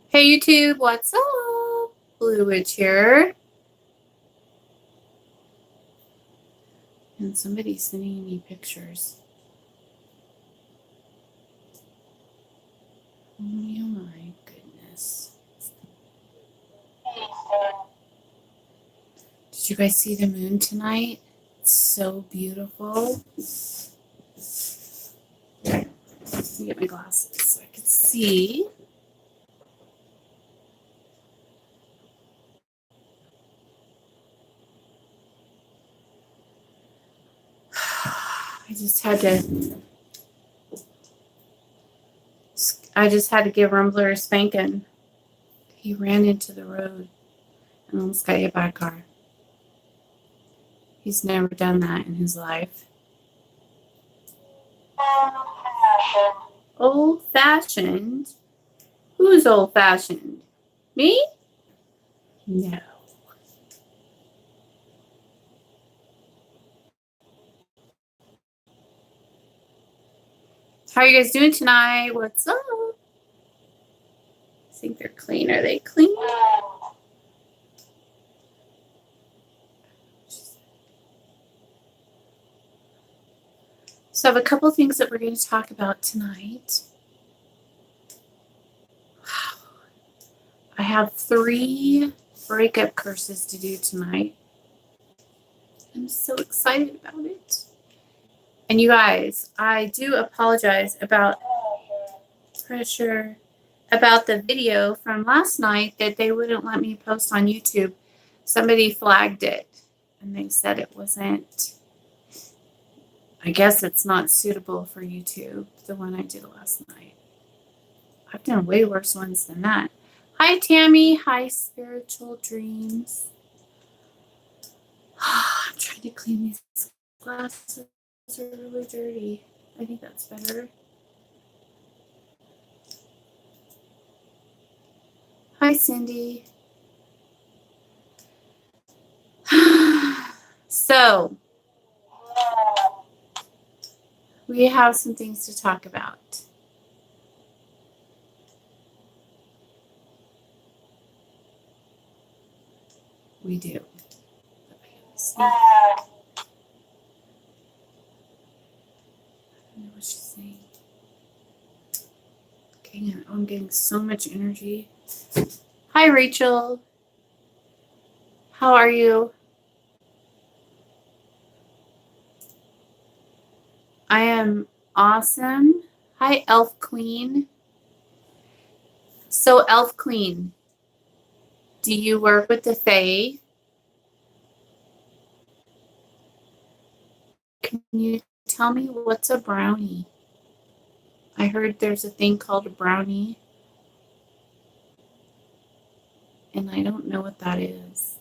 Hey YouTube, what's up? Blue Witch here. And somebody's sending me pictures. Oh my goodness. Did you guys see the moon tonight? It's so beautiful. Let me get my glasses so I can see. I just had to give Rumbler a spanking. He ran into the road and almost got hit by a car. He's never done that in his life. Old-fashioned? Who's old-fashioned? Me? No. How are you guys doing tonight? What's up? I think they're clean. Are they clean? So I have a couple things that we're going to talk about tonight. I have 3 breakup curses to do tonight. I'm so excited about it. And you guys, I do apologize about pressure about the video from last night that they wouldn't let me post on YouTube. Somebody flagged it and they said it wasn't, I guess it's not suitable for YouTube, the one I did last night. I've done way worse ones than that. Hi, Tammy. Hi, Spiritual Dreams. I'm trying to clean these glasses. They're really dirty. I think that's better. Hi, Cindy. So, we have some things to talk about. We do. I don't know what she's saying. Okay, I'm getting so much energy. Hi, Rachel. How are you? I am awesome. Hi, Elf Queen. So, Elf Queen, do you work with the Fae? Can you tell me what's a brownie? I heard there's a thing called a brownie, and I don't know what that is.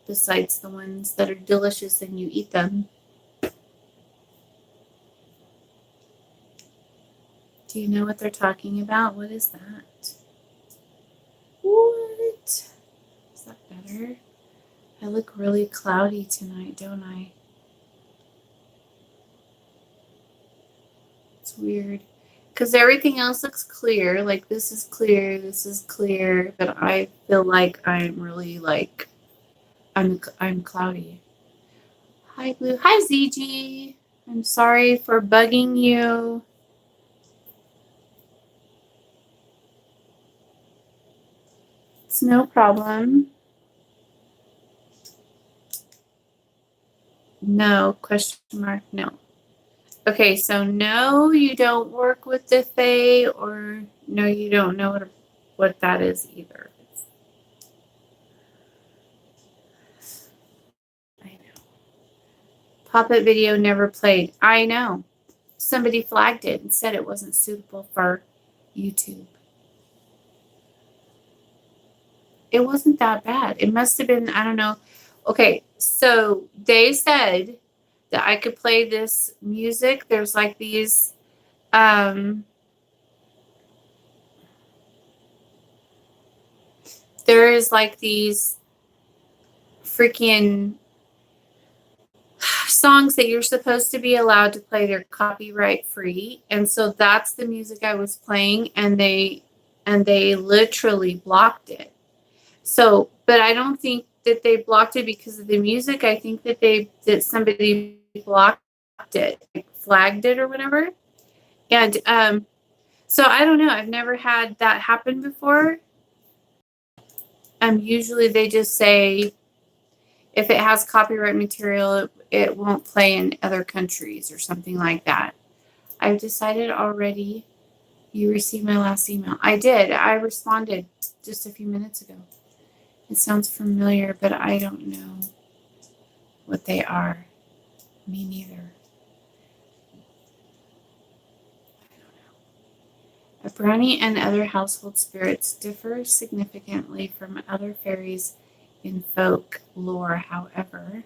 Besides the ones that are delicious and you eat them. Do you know what they're talking about? What is that? What? Is that better? I look really cloudy tonight, don't I? It's weird. Because everything else looks clear. Like this is clear, but I feel like I'm really like I'm cloudy. Hi, Blue. Hi, ZG. I'm sorry for bugging you. It's no problem. No, question mark, no. Okay, so no, you don't work with the Fae, or no, you don't know what that is either. I know. Pop-up video never played. I know. Somebody flagged it and said it wasn't suitable for YouTube. It wasn't that bad. It must have been, I don't know. Okay, so they said that I could play this music. There's like these, there is like these freaking songs that you're supposed to be allowed to play. They're copyright free. And so that's the music I was playing, and they literally blocked it. So, but I don't think that they blocked it because of the music. I think that somebody blocked it, flagged it or whatever. And so I don't know. I've never had that happen before. Usually they just say if it has copyright material, it won't play in other countries or something like that. I've decided already. You received my last email. I did. I responded just a few minutes ago. It sounds familiar, but I don't know what they are. Me neither. A brownie and other household spirits differ significantly from other fairies in folk lore, however.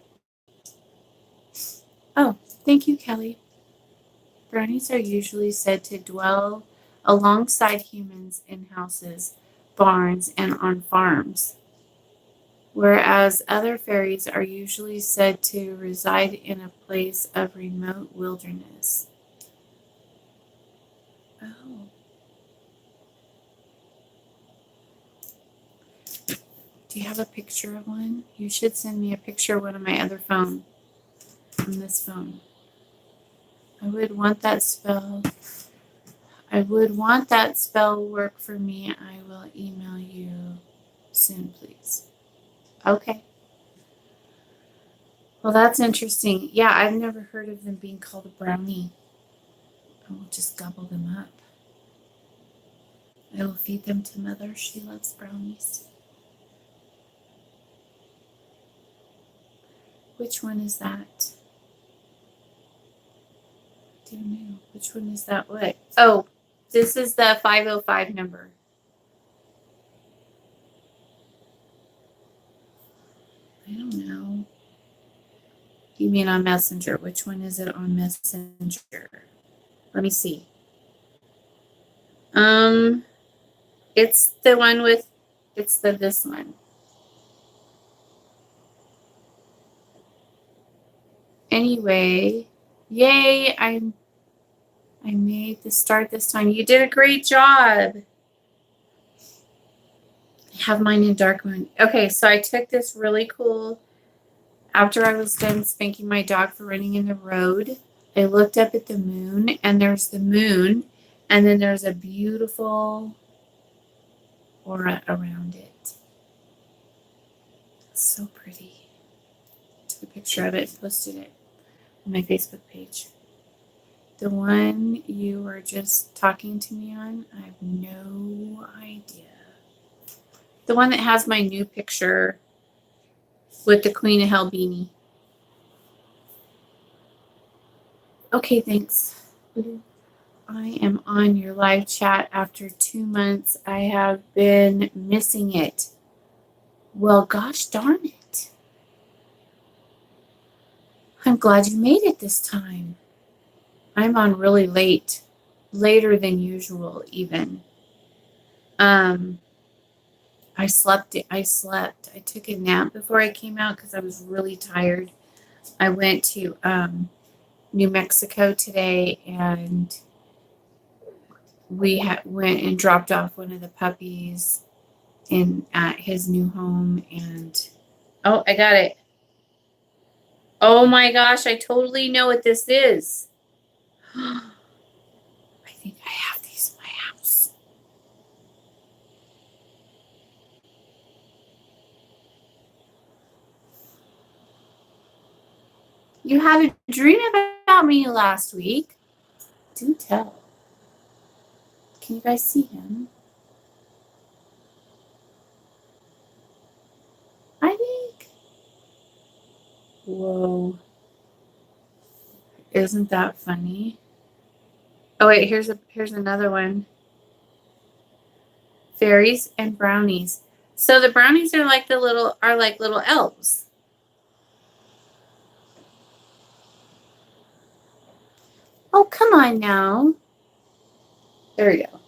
Oh, thank you, Kelly. Brownies are usually said to dwell alongside humans in houses, barns, and on farms, whereas other fairies are usually said to reside in a place of remote wilderness. Oh. Do you have a picture of one? You should send me a picture of one on my other phone, on this phone. I would want that spell. I would want that spell work for me. I will email you soon, please. Okay. Well, that's interesting. Yeah, I've never heard of them being called a brownie. I will just gobble them up. I will feed them to Mother. She loves brownies. Which one is that? I don't know. Which one is that? What? Oh, this is the 505 number. I don't know. You mean on Messenger? Which one is it on Messenger? Let me see. It's the one with, it's this one. Anyway, yay! I made the start this time. You did a great job. I have mine in dark moon. Okay, so I took this really cool. After I was done spanking my dog for running in the road, I looked up at the moon, and there's the moon, and then there's a beautiful aura around it. So pretty. Took a picture of it and posted it on my Facebook page. The one you were just talking to me on, I have no idea. The one that has my new picture with the Queen of Hell beanie. Okay, thanks. I am on your live chat after 2 months. I have been missing it. Well, gosh darn it. I'm glad you made it this time. I'm on really late, later than usual even. I slept. I took a nap before I came out because I was really tired. I went to New Mexico today, and we went and dropped off one of the puppies at his new home. And oh, I got it. Oh my gosh, I totally know what this is. I think I have these in my house. You had a dream about me last week. Do tell. Can you guys see him? I think. Whoa. Isn't that funny? Oh wait, here's another one. Fairies and brownies. So the brownies are like little elves. Oh, come on now. There we go.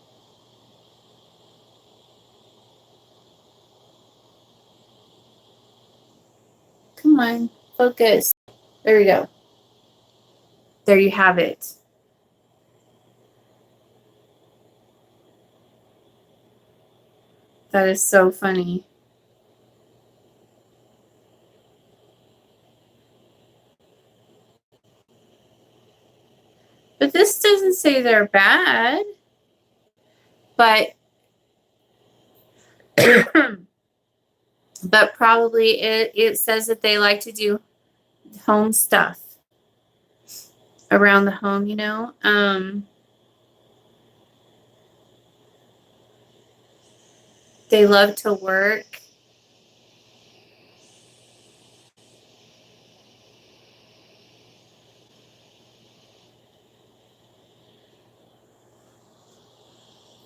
Come on, focus. There we go. there you have it. That is so funny. But this doesn't say they're bad. But but probably it says that they like to do home stuff around the home, you know. They love to work.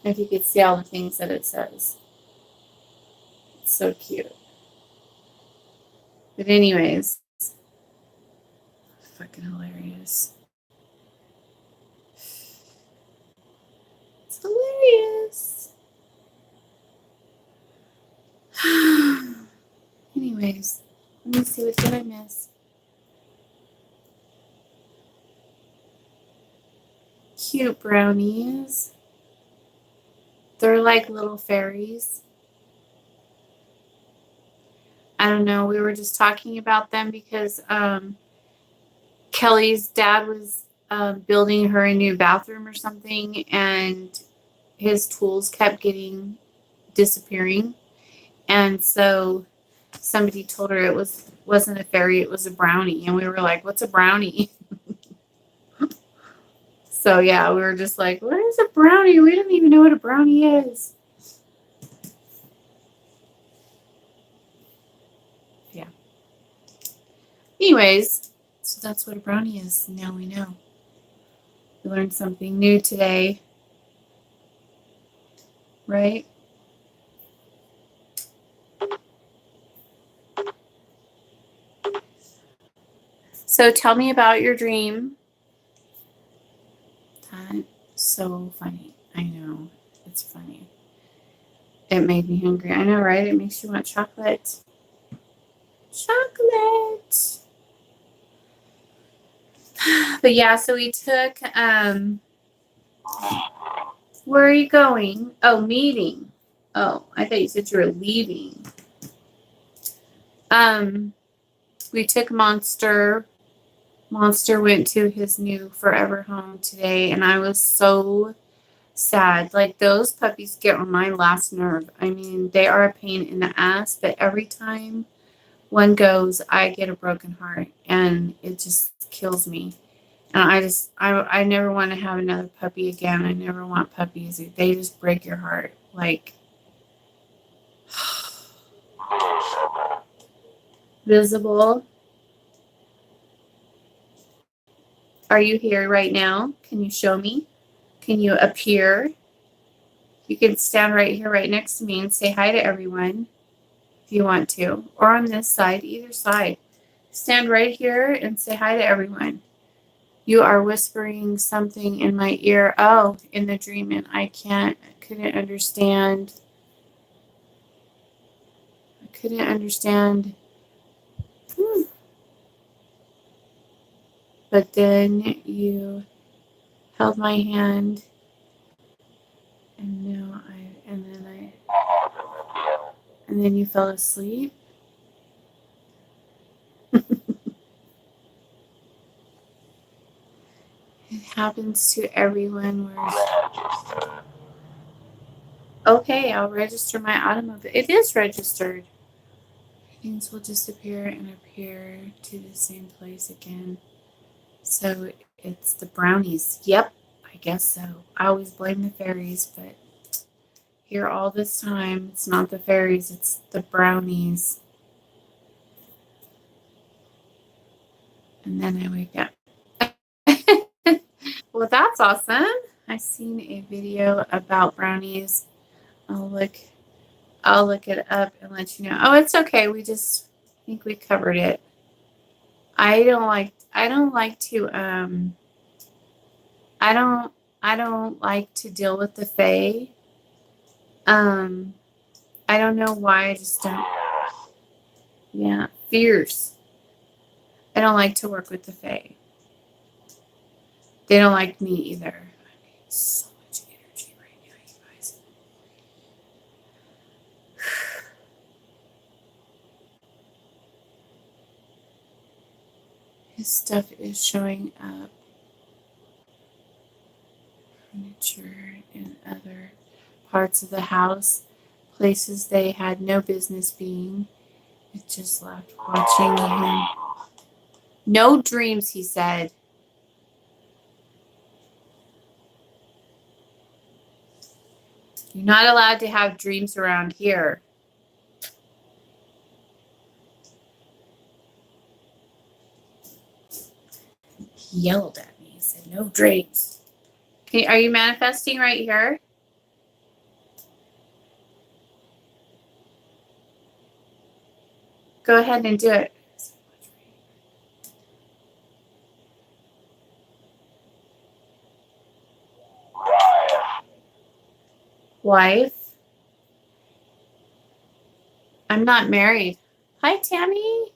If you could see all the things that it says. It's so cute. But anyways, fucking hilarious. It's hilarious. Anyways, let me see, what did I miss? Cute brownies. They're like little fairies. I don't know. We were just talking about them because Kelly's dad was building her a new bathroom or something, and his tools kept disappearing. And so somebody told her it wasn't a fairy, it was a brownie. And we were like, what's a brownie? So yeah, we were just like, what is a brownie? We don't even know what a brownie is. Yeah. Anyways, so that's what a brownie is. Now we know. We learned something new today. Right? So tell me about your dream. That's so funny. I know. It's funny. It made me hungry. I know, right? It makes you want chocolate. Chocolate. But yeah, so we took where are you going? Oh, meeting. Oh, I thought you said you were leaving. We took Monster. Monster went to his new forever home today, and I was so sad. Like, those puppies get on my last nerve. I mean, they are a pain in the ass, but every time one goes, I get a broken heart, and it just kills me. And I never want to have another puppy again. I never want puppies. They just break your heart. Like, Visible. Are you here right now? Can you show me? Can you appear? You can stand right here, right next to me, and say hi to everyone if you want to. Or on this side, either side. Stand right here and say hi to everyone. You are whispering something in my ear. Oh, in the dream, and I couldn't understand. I couldn't understand. But then you held my hand, and then you fell asleep. It happens to everyone. Okay, I'll register my automobile. It is registered. Things will disappear and appear to the same place again. So it's the brownies. Yep, I guess so. I always blame the fairies, but here all this time, it's not the fairies, it's the brownies. And then I wake up. Well, that's awesome. I seen a video about brownies. I'll look it up and let you know. Oh, it's okay. I think we covered it. I don't like to deal with the fae. I don't know why, I just don't. Yeah, fierce. I don't like to work with the fae. They don't like me either. I need so much energy right now, you guys. His stuff is showing up. Furniture and other parts of the house. Places they had no business being. It just left watching him. No dreams, he said. You're not allowed to have dreams around here. He yelled at me. He said, no dreams. Okay, are you manifesting right here? Go ahead and do it. Wife. I'm not married. Hi, Tammy.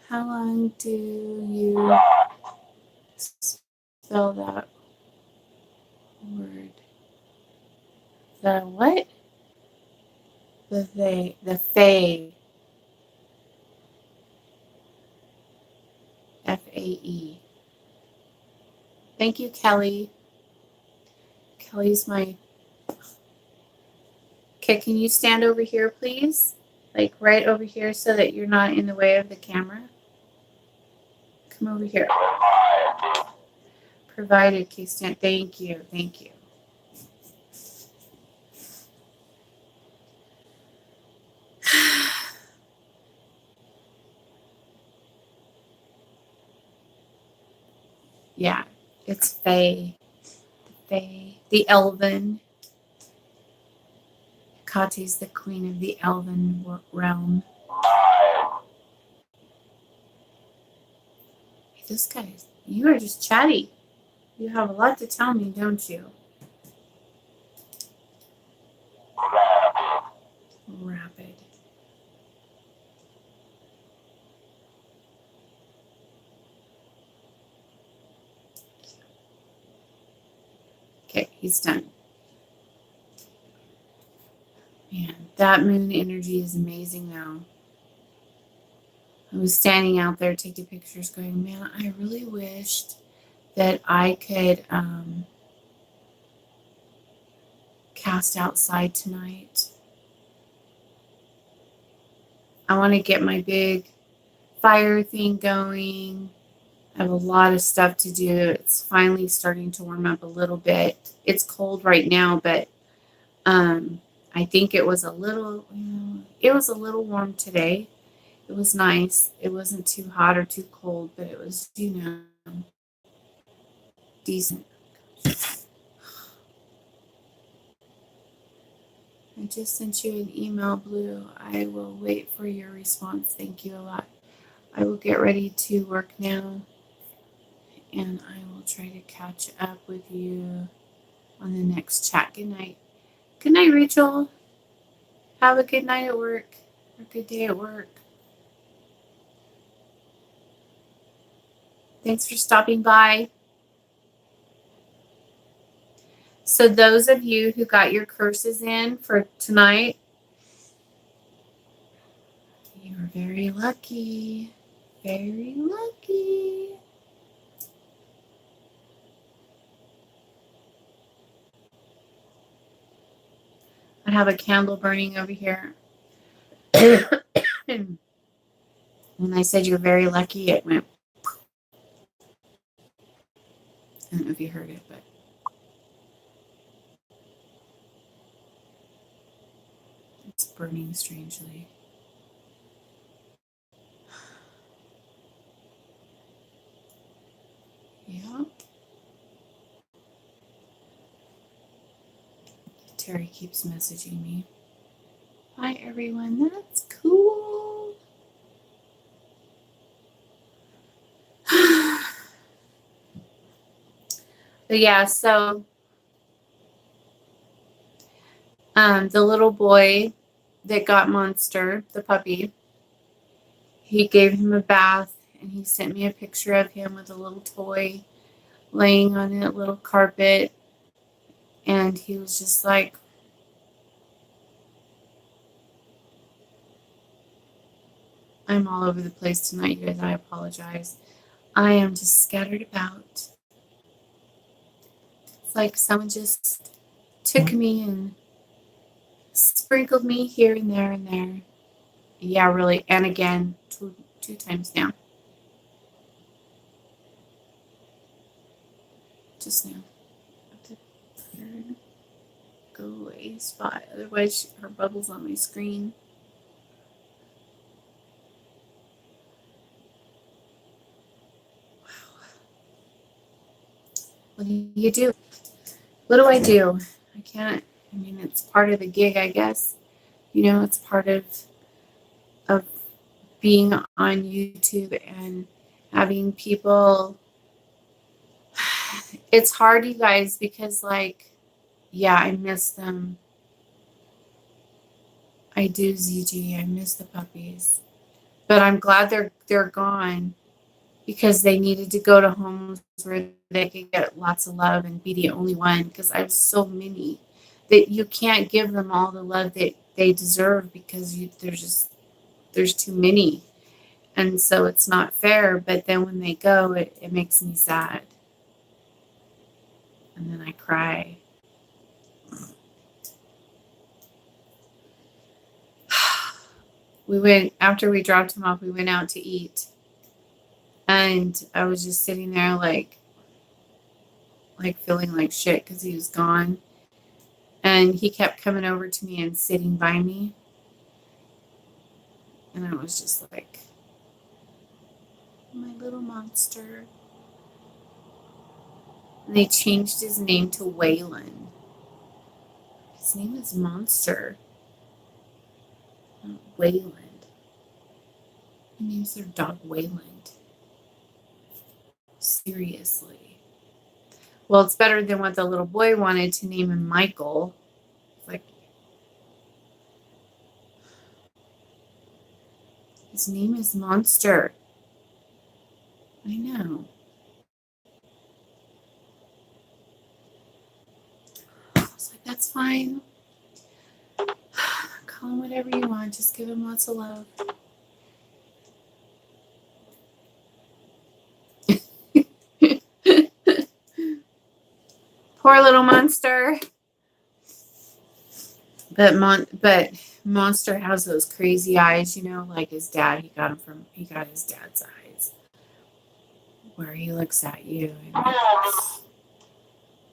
How long do you spell that word? The what? The they. The fae. Fae. Thank you, Kelly. Kelly's my... Okay, can you stand over here, please? Like right over here so that you're not in the way of the camera. Come over here. Provided, K-Stan. Thank you. Thank you. Yeah, it's Fae. Fae. The Elven. Kati's the queen of the Elven realm. Hey, this guy, you are just chatty. You have a lot to tell me, don't you? Rapid. Okay, he's done. Man, that moon energy is amazing now. I was standing out there taking pictures going, man, I really wished that I could cast outside tonight. I want to get my big fire thing going. I have a lot of stuff to do. It's finally starting to warm up a little bit. It's cold right now, but I think it was a little warm today. It was nice. It wasn't too hot or too cold, but it was, decent. I just sent you an email, Blue. I will wait for your response. Thank you a lot. I will get ready to work now, and I will try to catch up with you on the next chat. Good night. Good night, Rachel. Have a good night at work, or a good day at work. Thanks for stopping by. So those of you who got your curses in for tonight, you are very lucky. Very lucky. I have a candle burning over here. When I said you're very lucky, it went. I don't know if you heard it, but it's burning strangely. Yeah. Terry keeps messaging me. Hi, everyone. That's cool. But yeah, so the little boy that got Monster, the puppy, he gave him a bath, and he sent me a picture of him with a little toy laying on a little carpet, and he was just like, I'm all over the place tonight, you guys. I apologize. I am just scattered about. It's like someone just took me and sprinkled me here and there and there. Yeah, really. And again, two times now. Just now. Go away spot. Otherwise, her bubble's on my screen. Wow. What do you do? What do I do? I can't. I mean, it's part of the gig, I guess. You know, it's part of being on YouTube and having people. It's hard, you guys, because like, yeah, I miss them. I do, ZG. I miss the puppies, but I'm glad they're gone because they needed to go to homes where they could get lots of love and be the only one. Because I have so many that you can't give them all the love that they deserve because there's too many. And so it's not fair, but then when they go, it makes me sad. And then I cry. After we dropped him off, we went out to eat. And I was just sitting there like feeling like shit because he was gone. And he kept coming over to me and sitting by me. And I was just like, my little monster. And they changed his name to Waylon. His name is Monster. Not Wayland. He names their dog Wayland. Seriously. Well, it's better than what the little boy wanted to name him Michael. It's like, his name is Monster. I know. I was like, that's fine. Call him whatever you want. Just give him lots of love. Poor little Monster. But Monster has those crazy eyes, you know, like his dad. He got his dad's eyes, where he looks at you,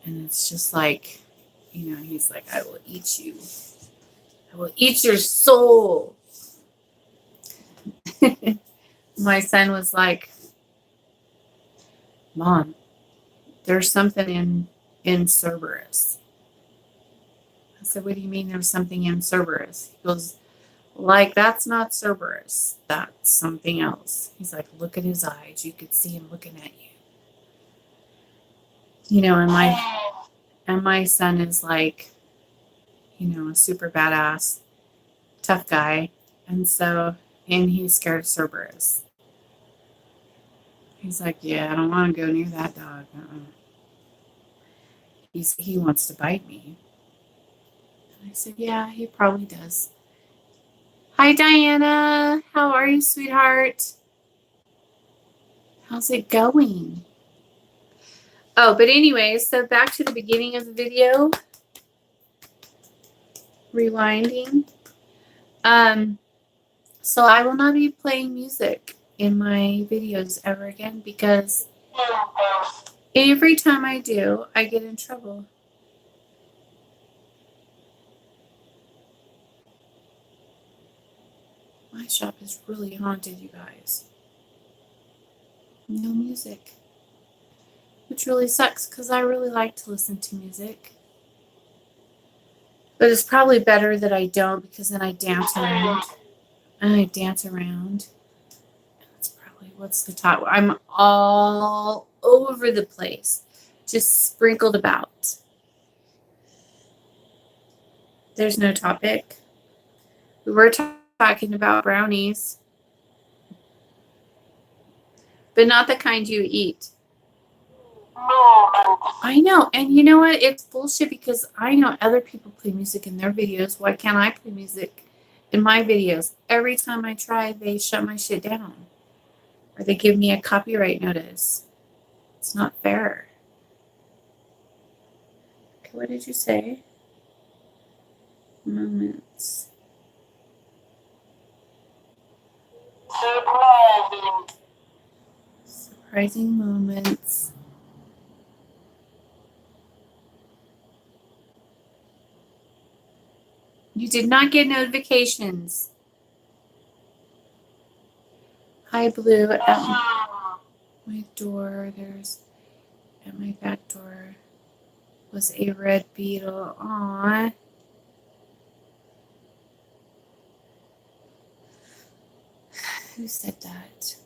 and it's just like, you know, he's like, I will eat you. I will eat your soul. My son was like, Mom, there's something in Cerberus. I said, what do you mean there's something in Cerberus? He goes, like, that's not Cerberus. That's something else. He's like, look at his eyes. You could see him looking at you. You know, and my son is like, you know, a super badass, tough guy. And he's scared of Cerberus. He's like, yeah, I don't want to go near that dog. He wants to bite me. And I said, yeah, he probably does. Hi, Diana. How are you, sweetheart? How's it going? Oh, but anyway, so back to the beginning of the video. Rewinding. So I will not be playing music in my videos ever again because every time I do, I get in trouble. My shop is really haunted, you guys. No music. Which really sucks because I really like to listen to music. But it's probably better that I don't because then I dance around. That's probably what's the top. I'm all over the place. Just sprinkled about. There's no topic. We were talking about brownies. But not the kind you eat. I know. And you know what? It's bullshit because I know other people play music in their videos. Why can't I play music in my videos? Every time I try, they shut my shit down. Or they give me a copyright notice. It's not fair. Okay, what did you say? Moments. Surprising moments. You did not get notifications. Hi, Blue. At my door, at my back door was a red beetle. Aww. Who said that?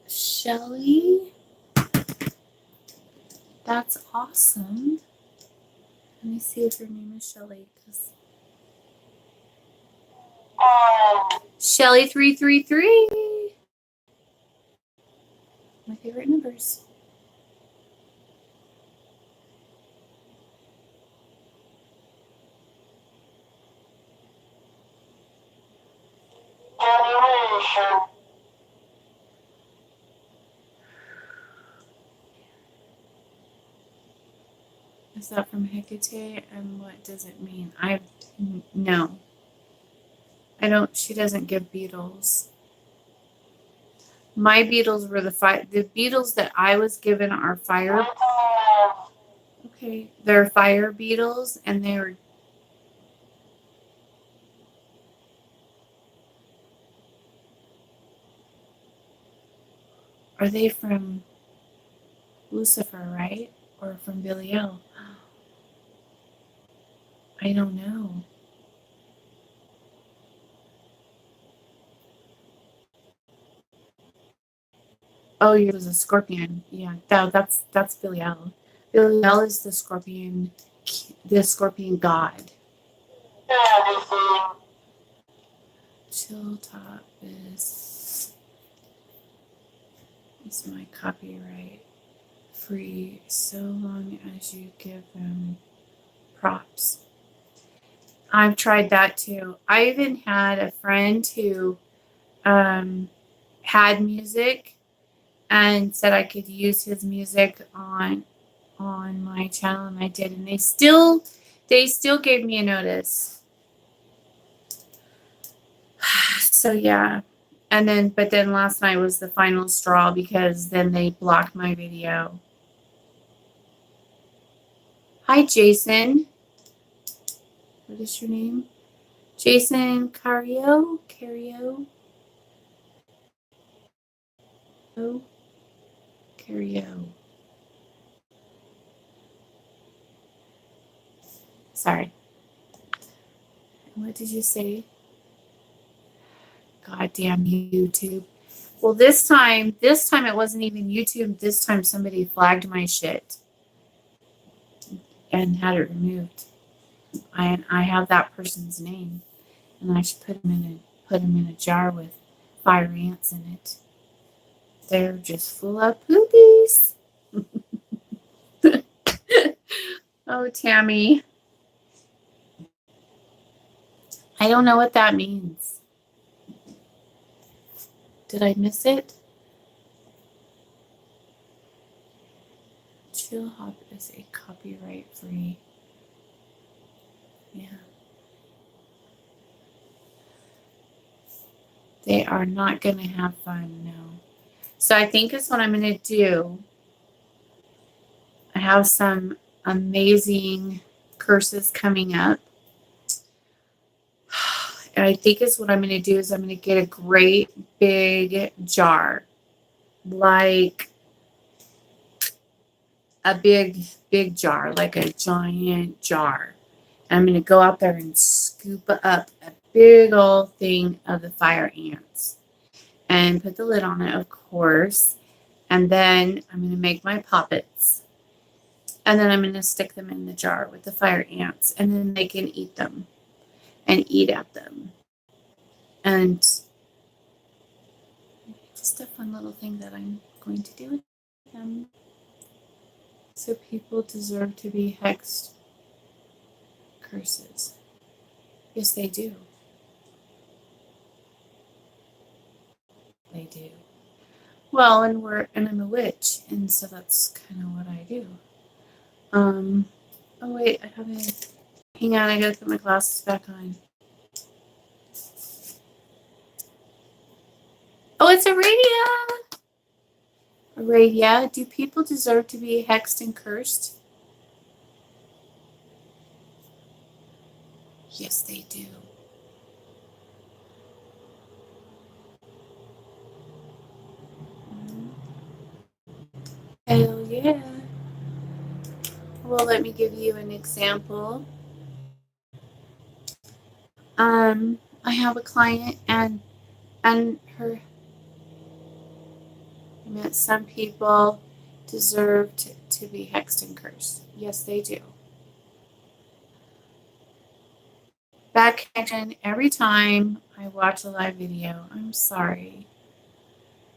Shelly? That's awesome. Let me see if your name is Shelly. Shelly 333. My favorite numbers. Is that from Hecate? And what does it mean? No. I don't. She doesn't give beetles. My beetles were the beetles that I was given are fire. Okay, they're fire beetles, and they're. Are they from Lucifer, right? Or from Belial? I don't know. Oh, yours was a scorpion. Yeah, that's Belial. Belial is the scorpion god. Chill top is my copyright free so long as you give them props. I've tried that too. I even had a friend who had music and said I could use his music on my channel, and I did, and they still gave me a notice. So yeah. And then last night was the final straw because then they blocked my video. Hi, Jason. What is your name? Jason Cario? Cario. Sorry. What did you say? Goddamn YouTube. Well, this time it wasn't even YouTube. This time somebody flagged my shit and had it removed. I have that person's name, and I should put him in a jar with fire ants in it. They're just full of poopies. Oh, Tammy. I don't know what that means. Did I miss it? Chill Hop is a copyright free. Yeah. They are not going to have fun, no. So I think that's what I'm going to do. I have some amazing curses coming up. And I think it's what I'm going to do is I'm going to get a great big jar. Like a big jar, like a giant jar. And I'm going to go out there and scoop up a big old thing of the fire ants and put the lid on it, of course. And then I'm going to make my poppets. And then I'm going to stick them in the jar with the fire ants. And then they can eat them and eat at them. And just a fun little thing that I'm going to do with them. So people deserve to be hexed curses. Yes, they do. They do. Well, and I'm a witch, and so that's kind of what I do. Oh wait, I haven't. Hang on, I gotta put my glasses back on. Oh, it's Aradia! Aradia, do people deserve to be hexed and cursed? Yes, they do. Hell yeah. Well, let me give you an example. I have a client and her some people deserve to be hexed and cursed. Yes, they do. Bad connection every time I watch a live video. I'm sorry.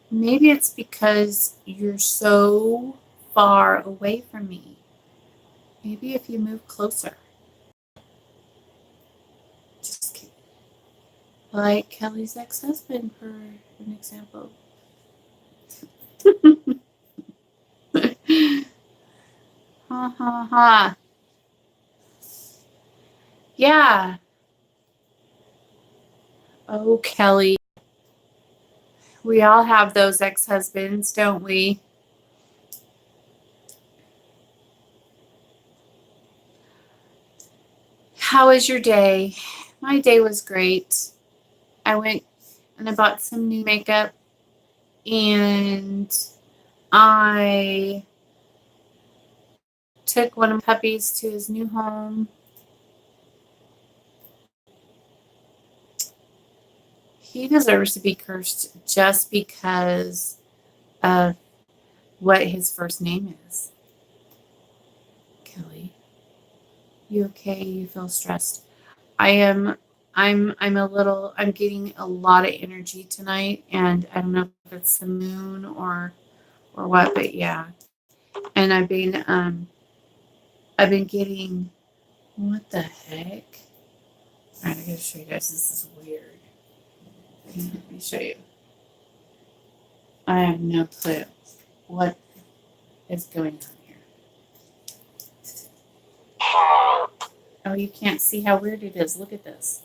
Maybe it's because you're so far away from me. Maybe if you move closer. Just kidding. Like Kelly's ex-husband, for an example. Ha ha ha. Yeah. Oh, Kelly. We all have those ex-husbands, don't we? How was your day? My day was great. I went and I bought some new makeup, and I took one of my puppies to his new home. He deserves to be cursed just because of what his first name is. Kelly, you okay? You feel stressed? I'm getting a lot of energy tonight, and I don't know if it's the moon or what, but yeah. And I've been getting, what the heck? All right, I gotta show you guys. This is weird. Let me show you. I have no clue what is going on here. Oh, you can't see how weird it is. Look at this.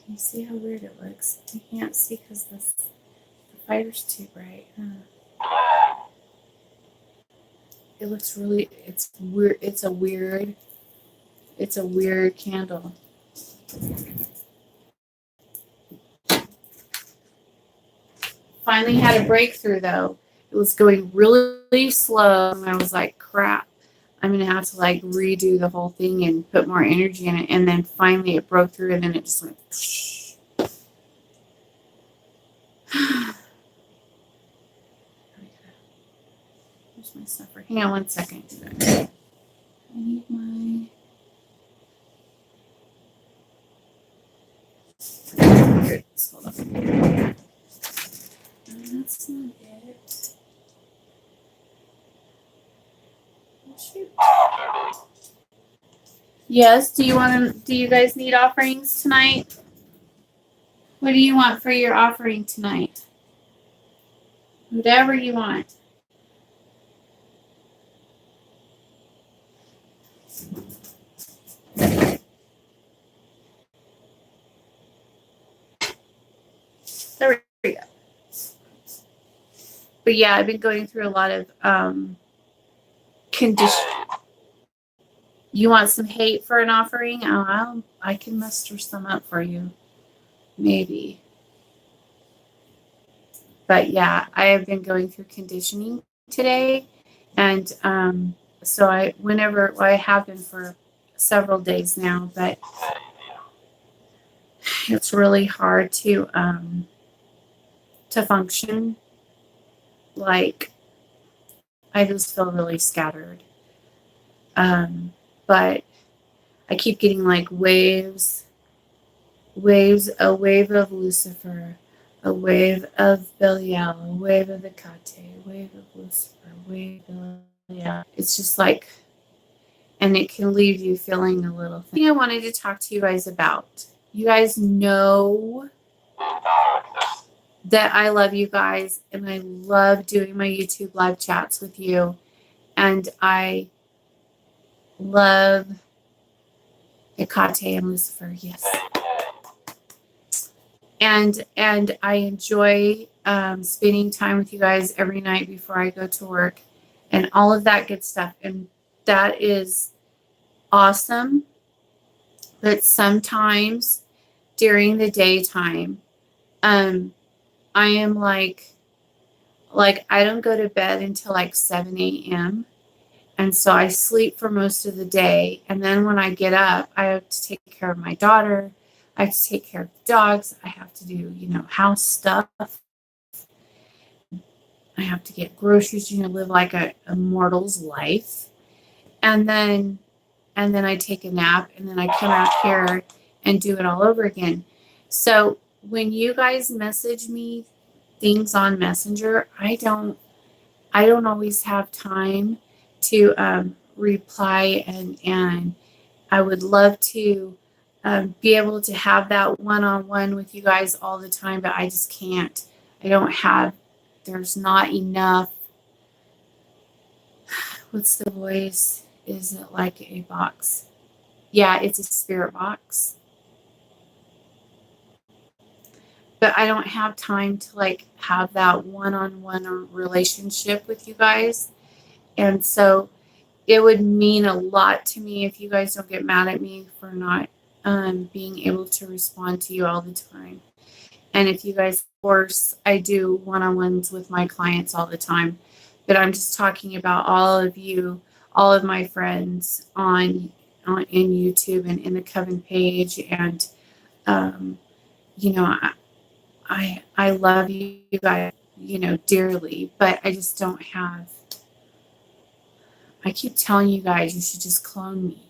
Can you see how weird it looks? You can't see because the fire's too bright. It looks really, it's weird. It's a weird candle. Finally had a breakthrough though. It was going really slow, and I was like, crap, I'm gonna have to like redo the whole thing and put more energy in it. And then finally it broke through, and then it just went Where's my snuffer? Hang on one second. I need my hold on. That's not it. Oh, shoot. Yes, do you guys need offerings tonight? What do you want for your offering tonight? Whatever you want. There we go. But yeah, I've been going through a lot of condition. You want some hate for an offering? Oh, I can muster some up for you. Maybe. But yeah, I have been going through conditioning today. And so I have been for several days now, but it's really hard to function. Like, I just feel really scattered. But I keep getting like waves, a wave of Lucifer, a wave of Belial, a wave of Hecate, a wave of Lucifer, a wave of Belial. It's just like, and it can leave you feeling a little thing I wanted to talk to you guys about. You guys know that I love you guys, and I love doing my YouTube live chats with you, and I love Hecate and Lucifer, yes. And I enjoy spending time with you guys every night before I go to work and all of that good stuff. And that is awesome. But sometimes during the daytime, I am like I don't go to bed until like 7 a.m. And so I sleep for most of the day. And then when I get up, I have to take care of my daughter. I have to take care of the dogs. I have to do, house stuff. I have to get groceries, live like a mortal's life. And then I take a nap, and then I come out here and do it all over again. So when you guys message me things on Messenger, I don't always have time to reply, and I would love to be able to have that one-on-one with you guys all the time, but I just can't. There's not enough. What's the voice? Is it like a box? Yeah, it's a spirit box. But I don't have time to have that one-on-one relationship with you guys. And so it would mean a lot to me if you guys don't get mad at me for not being able to respond to you all the time. And if you guys, of course, I do one-on-ones with my clients all the time, but I'm just talking about all of you, all of my friends on in YouTube and in the Coven page. And, I love you guys, dearly, but I just don't have, I keep telling you guys, you should just clone me.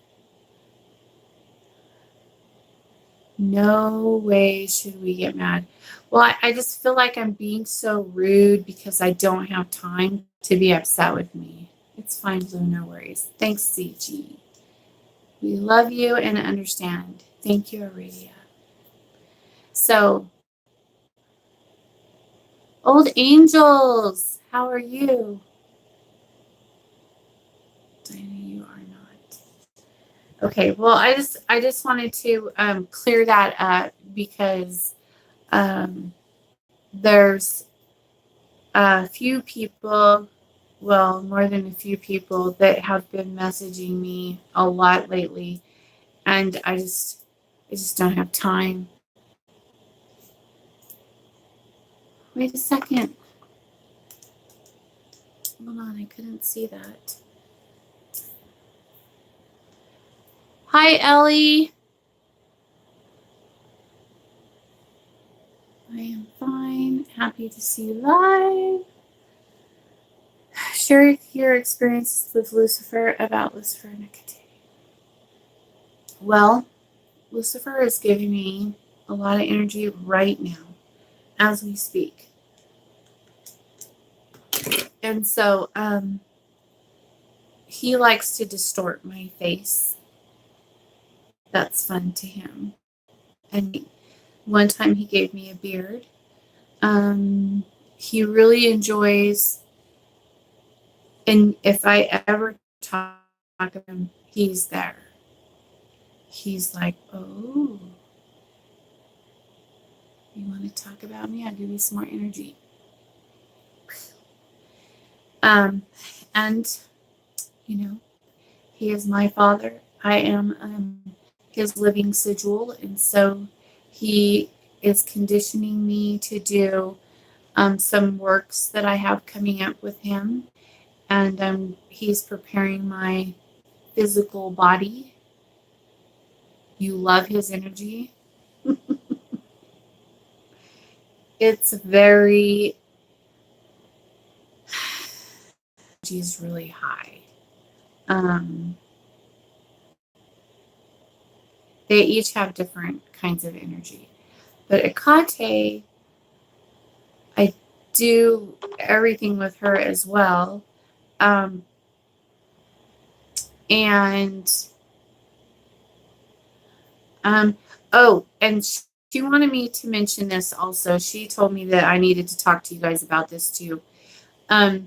No way should we get mad. Well, I just feel like I'm being so rude because I don't have time to be upset with me. It's fine, Blue, no worries. Thanks, CG. We love you and understand. Thank you, Aurelia. So, Old Angels, how are you? I know you are not. Okay, well, I just wanted to clear that up because there's a few people, well, more than a few people that have been messaging me a lot lately, and I just don't have time. Wait a second. Hold on, I couldn't see that. Hi, Ellie. I am fine. Happy to see you live. Share your experiences with Lucifer, about Lucifer and Hecate. Well, Lucifer is giving me a lot of energy right now as we speak. And so he likes to distort my face. That's fun to him. And one time he gave me a beard. He really enjoys, and if I ever talk to him, he's there. He's like, oh, you want to talk about me? I'll give you some more energy. And, he is my father. I am his living sigil. And so he is conditioning me to do some works that I have coming up with him. And he's preparing my physical body. You love his energy. It's very, he's really high. They each have different kinds of energy. But Hecate, I do everything with her as well. And oh, and she wanted me to mention this also. She told me that I needed to talk to you guys about this too. I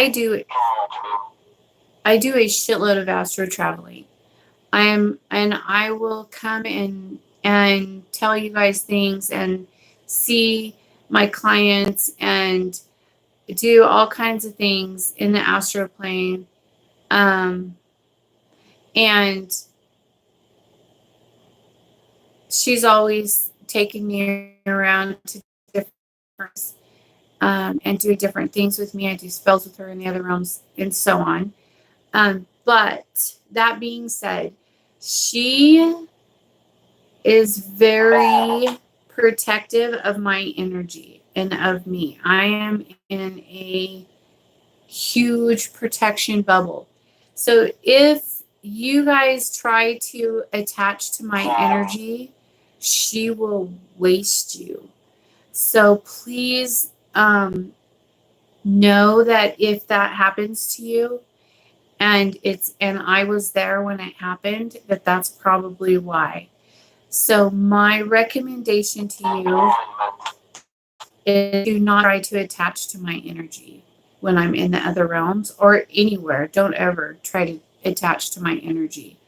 do a shitload of astro traveling. And I will come and tell you guys things and see my clients and do all kinds of things in the astral plane. And she's always taking me around to different and doing different things with me. I do spells with her in the other realms and so on. But that being said, she is very protective of my energy and of me. I am in a huge protection bubble. So if you guys try to attach to my energy, she will waste you. So please know that if that happens to you, and I was there when it happened, that's probably why. So my recommendation to you is do not try to attach to my energy when I'm in the other realms or anywhere. Don't ever try to attach to my energy.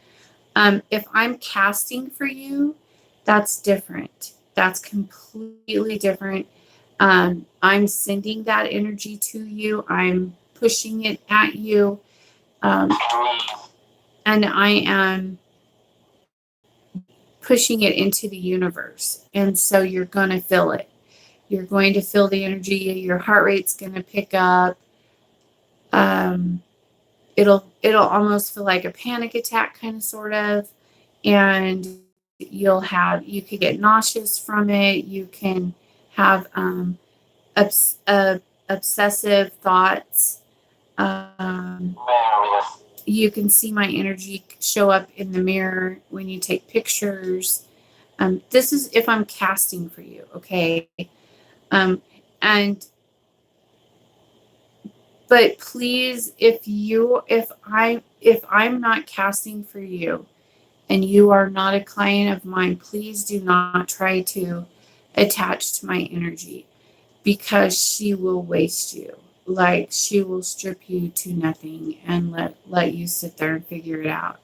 If I'm casting for you, that's different. That's completely different. I'm sending that energy to you. I'm pushing it at you. And I am pushing it into the universe. And so you're going to feel it. You're going to feel the energy. Your heart rate's going to pick up. It'll almost feel like a panic attack, kind of, sort of. And you could get nauseous from it. You can have obsessive thoughts. You can see my energy show up in the mirror when you take pictures. This is if I'm casting for you, okay? But please, if I'm not casting for you and you are not a client of mine, please do not try to attach to my energy, because she will waste you. Like, she will strip you to nothing and let you sit there and figure it out.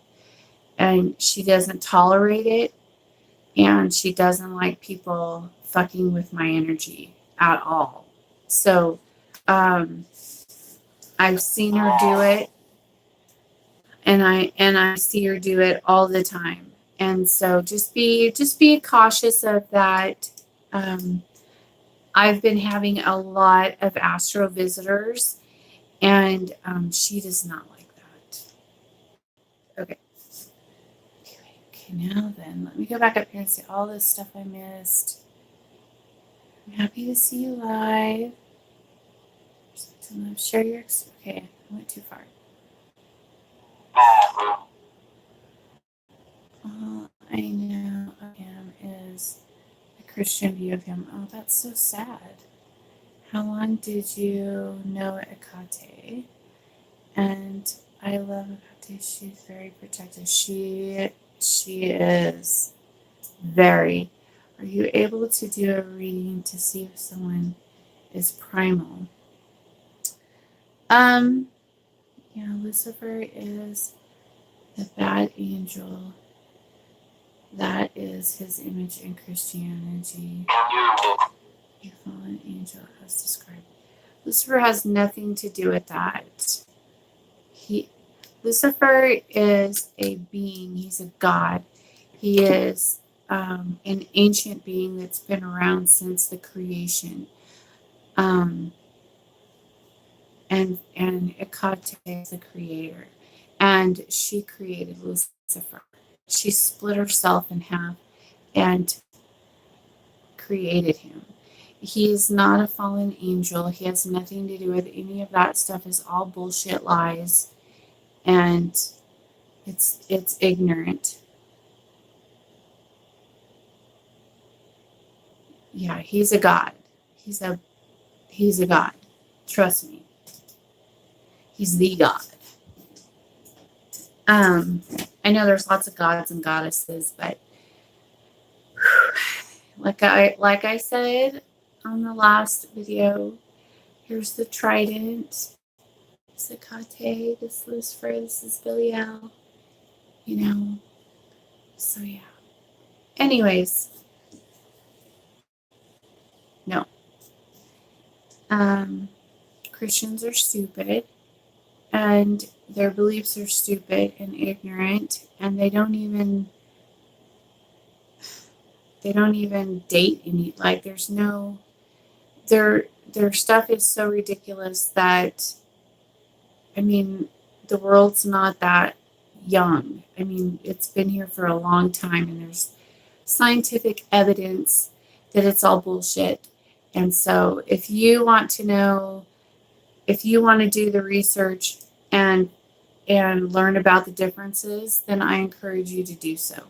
And she doesn't tolerate it, and she doesn't like people fucking with my energy at all. So I've seen her do it, and I see her do it all the time. And so just be cautious of that. I've been having a lot of astro visitors, and she does not like that. Okay, now then, let me go back up here and see all this stuff I missed. I'm happy to see you live. Share your okay, I went too far. All I know of him is a Christian view of him. Oh, that's so sad. How long did you know Hecate? And I love Hecate. She's very protective. She is very. Are you able to do a reading to see if someone is primal? Yeah, Lucifer is the bad angel. That is his image in Christianity. The fallen angel as described. Lucifer has nothing to do with that. Lucifer is a being. He's a god. He is an ancient being that's been around since the creation. And Hecate is the creator. And she created Lucifer. She split herself in half and created him. He's not a fallen angel. He has nothing to do with any of that stuff. Is all bullshit lies. And it's ignorant. Yeah, he's a god. He's a god. Trust me. He's the god. I know there's lots of gods and goddesses, but like I said on the last video, here's the trident. This is Hecate, this is Lucifer, this is Belial. You know. So yeah. Anyways. No. Christians are stupid, and their beliefs are stupid and ignorant, and they don't even date any, like, there's no, their stuff is so ridiculous that, I mean, the world's not that young. I mean, it's been here for a long time, and there's scientific evidence that it's all bullshit. And so if you want to know, if you want to do the research and learn about the differences, then I encourage you to do so.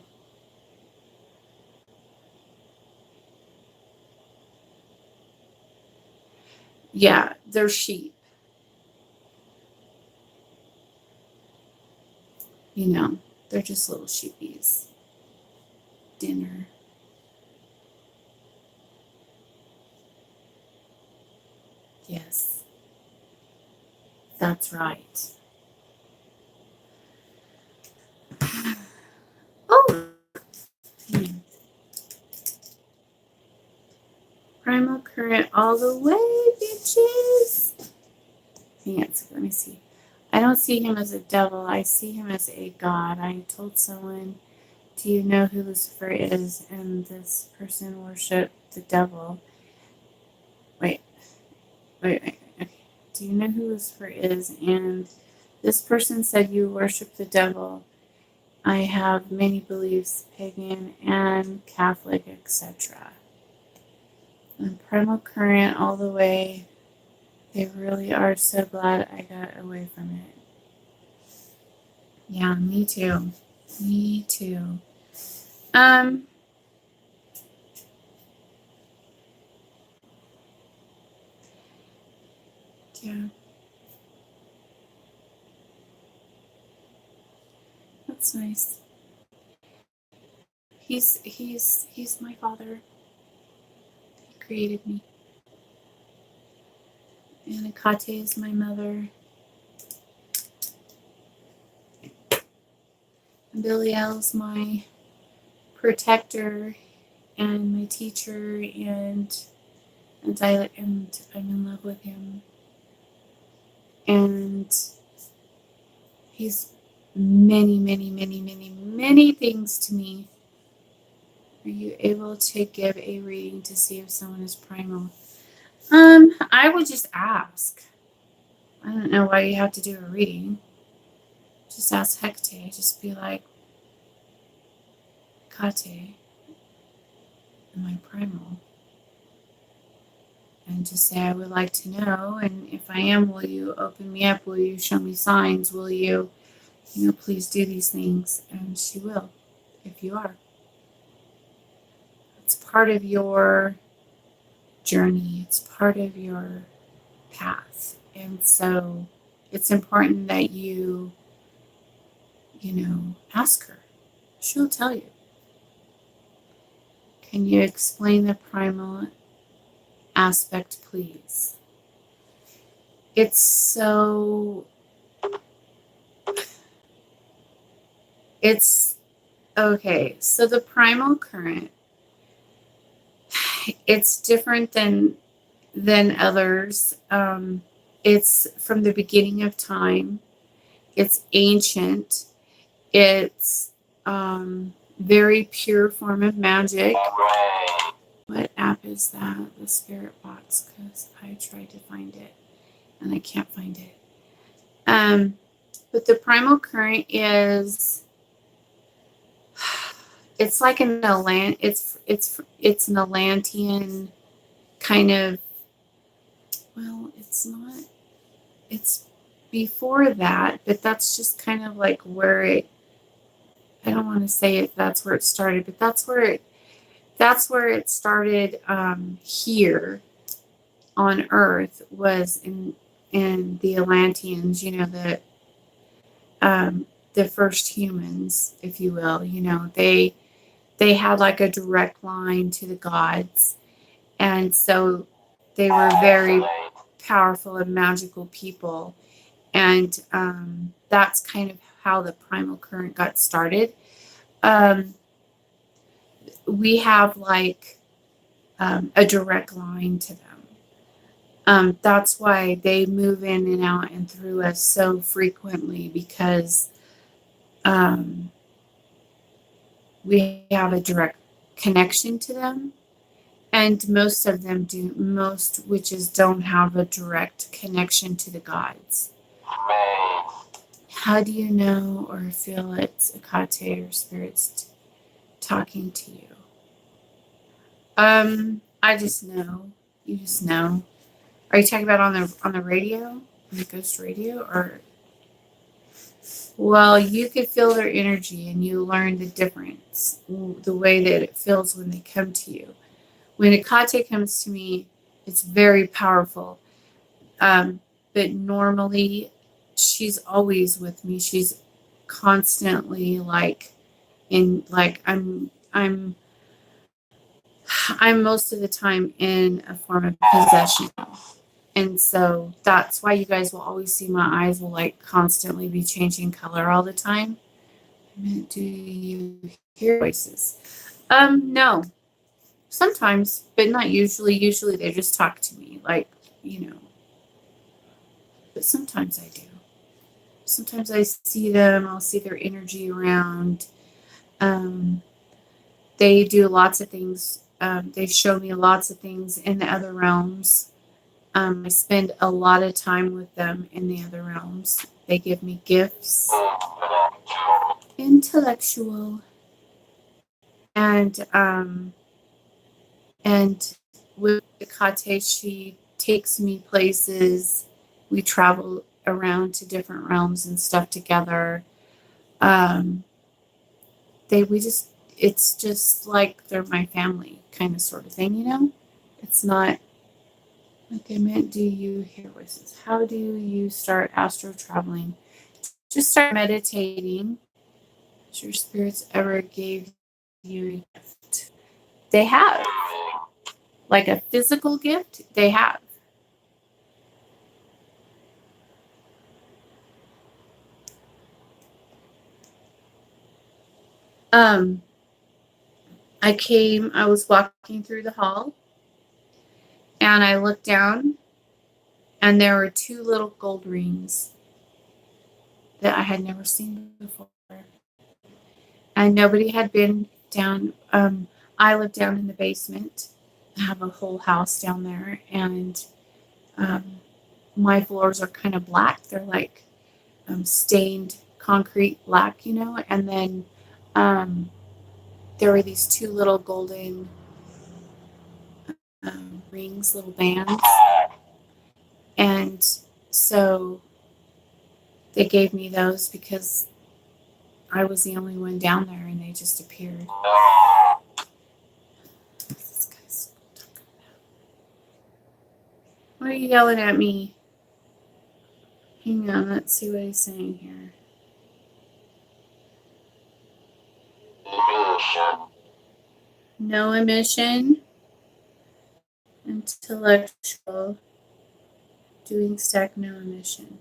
Yeah, they're sheep. You know, they're just little sheepies. Dinner. Yes, that's right. Oh! Primal current all the way, bitches! Yes, let me see. I don't see him as a devil. I see him as a god. I told someone, do you know who Lucifer is? And this person worshiped the devil. Wait. Okay. Do you know who Lucifer is? And this person said you worship the devil. I have many beliefs, pagan and Catholic, etc. And primal current all the way. They really are so glad I got away from it. Yeah, me too. Me too. Yeah. That's nice. He's my father. He created me. And Hecate is my mother. And Belial is my protector and my teacher, and I'm in love with him. And he's many, many, many, many, many things to me. Are you able to give a reading to see if someone is primal? I would just ask. I don't know why you have to do a reading. Just ask Hecate. Just be like, Hecate, am I primal? And just say, I would like to know. And if I am, will you open me up? Will you show me signs? Will you, please do these things? And she will, if you are. It's part of your journey. It's part of your path. And so it's important that you ask her. She'll tell you. Can you explain the primal aspect, please? It's okay. So the primal current, it's different than others. It's from the beginning of time. It's ancient. It's very pure form of magic. What app is that? The Spirit Box, because I tried to find it and I can't find it. But the primal current is, it's like an it's an Atlantean kind of, well, it's not, it's before that, but that's just kind of like where it, I don't want to say it, that's where it started, but that's where that's where it started here on Earth, was in the Atlanteans, the first humans, if you will. They had like a direct line to the gods, and so they were very powerful and magical people. And that's kind of how the primal current got started. Um, we have like a direct line to them. That's why they move in and out and through us so frequently, because um, we have a direct connection to them. And most of them do. Most witches don't have a direct connection to the gods. How do you know or feel it's Akate or spirits talking to you? I just know. You just know. Are you talking about on the radio, on the ghost radio, or? Well, you could feel their energy, and you learn the difference, the way that it feels when they come to you. When Akate comes to me, it's very powerful. But normally, she's always with me. She's constantly I'm most of the time in a form of possession. And so that's why you guys will always see my eyes will like constantly be changing color all the time. Do you hear voices? No. Sometimes, but not usually. Usually they just talk to me, but sometimes I do. Sometimes I see them, I'll see their energy around. They do lots of things. They show me lots of things in the other realms. I spend a lot of time with them in the other realms. They give me gifts. Intellectual. And with Kate, she takes me places. We travel around to different realms and stuff together. It's just like they're my family, kind of sort of thing. It's not like I meant, do you hear voices? How do you start astral traveling? Just start meditating. Has your spirits ever gave you a gift? They have. Like a physical gift, they have. I was walking through the hall, and I looked down, and there were 2 little gold rings that I had never seen before. And nobody had been down. I live down in the basement. I have a whole house down there, and my floors are kind of black. They're like stained concrete black, and then there were these 2 little golden rings, little bands. And so they gave me those because I was the only one down there, and they just appeared. This guy's talking about. Why are you yelling at me? Hang on, let's see what he's saying here. No emission. Intellectual. Doing stack, no emission.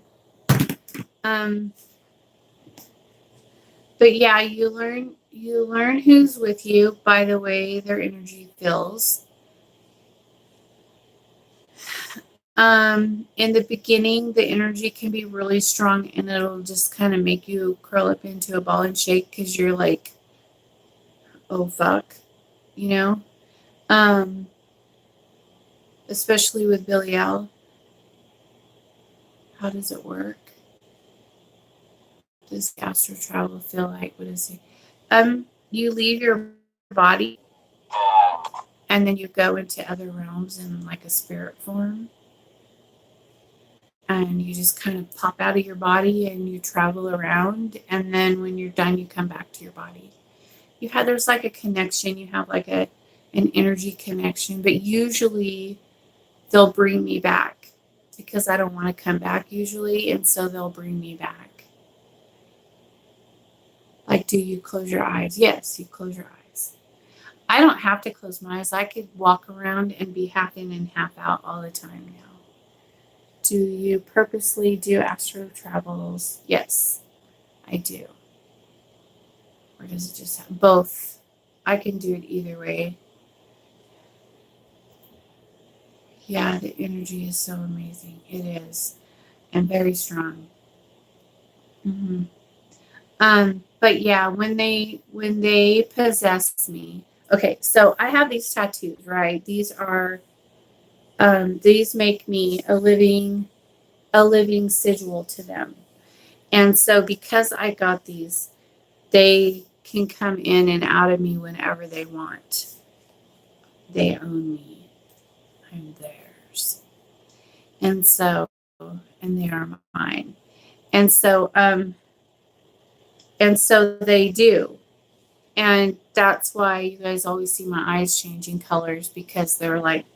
But yeah, you learn who's with you by the way their energy feels. In the beginning, the energy can be really strong, and it'll just kind of make you curl up into a ball and shake because you're like, oh fuck, especially with Belial. How does it work? Does astral travel feel like? What is it? You leave your body, and then you go into other realms in like a spirit form. And you just kind of pop out of your body and you travel around, and then when you're done, you come back to your body. There's like a connection. You have like an energy connection, but usually they'll bring me back because I don't want to come back usually, and so they'll bring me back. Like, do you close your eyes? Yes, you close your eyes. I don't have to close my eyes. I could walk around and be half in and half out all the time now. Do you purposely do astral travels? Yes, I do. Or does it just have both? I can do it either way. Yeah, the energy is so amazing. It is. And very strong. Mm-hmm. But yeah, when they possess me, okay, so I have these tattoos, right? These make me a living sigil to them. And so because I got these, they can come in and out of me whenever they want. They own me. I'm theirs. And so, and they are mine. And so they do. And that's why you guys always see my eyes changing colors, because they're like,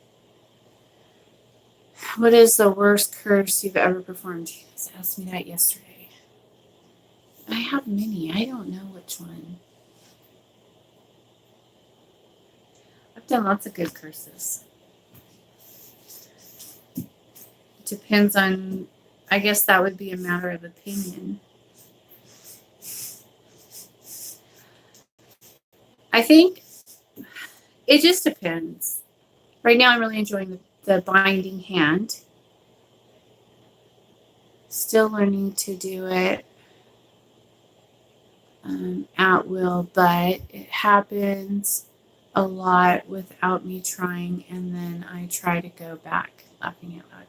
what is the worst curse you've ever performed? You guys asked me that yesterday. I have many. I don't know which one. I've done lots of good curses. It depends on, I guess that would be a matter of opinion. I think it just depends. Right now I'm really enjoying the binding hand. Still learning to do it at will, but it happens a lot without me trying, and then I try to go back. Laughing out loud.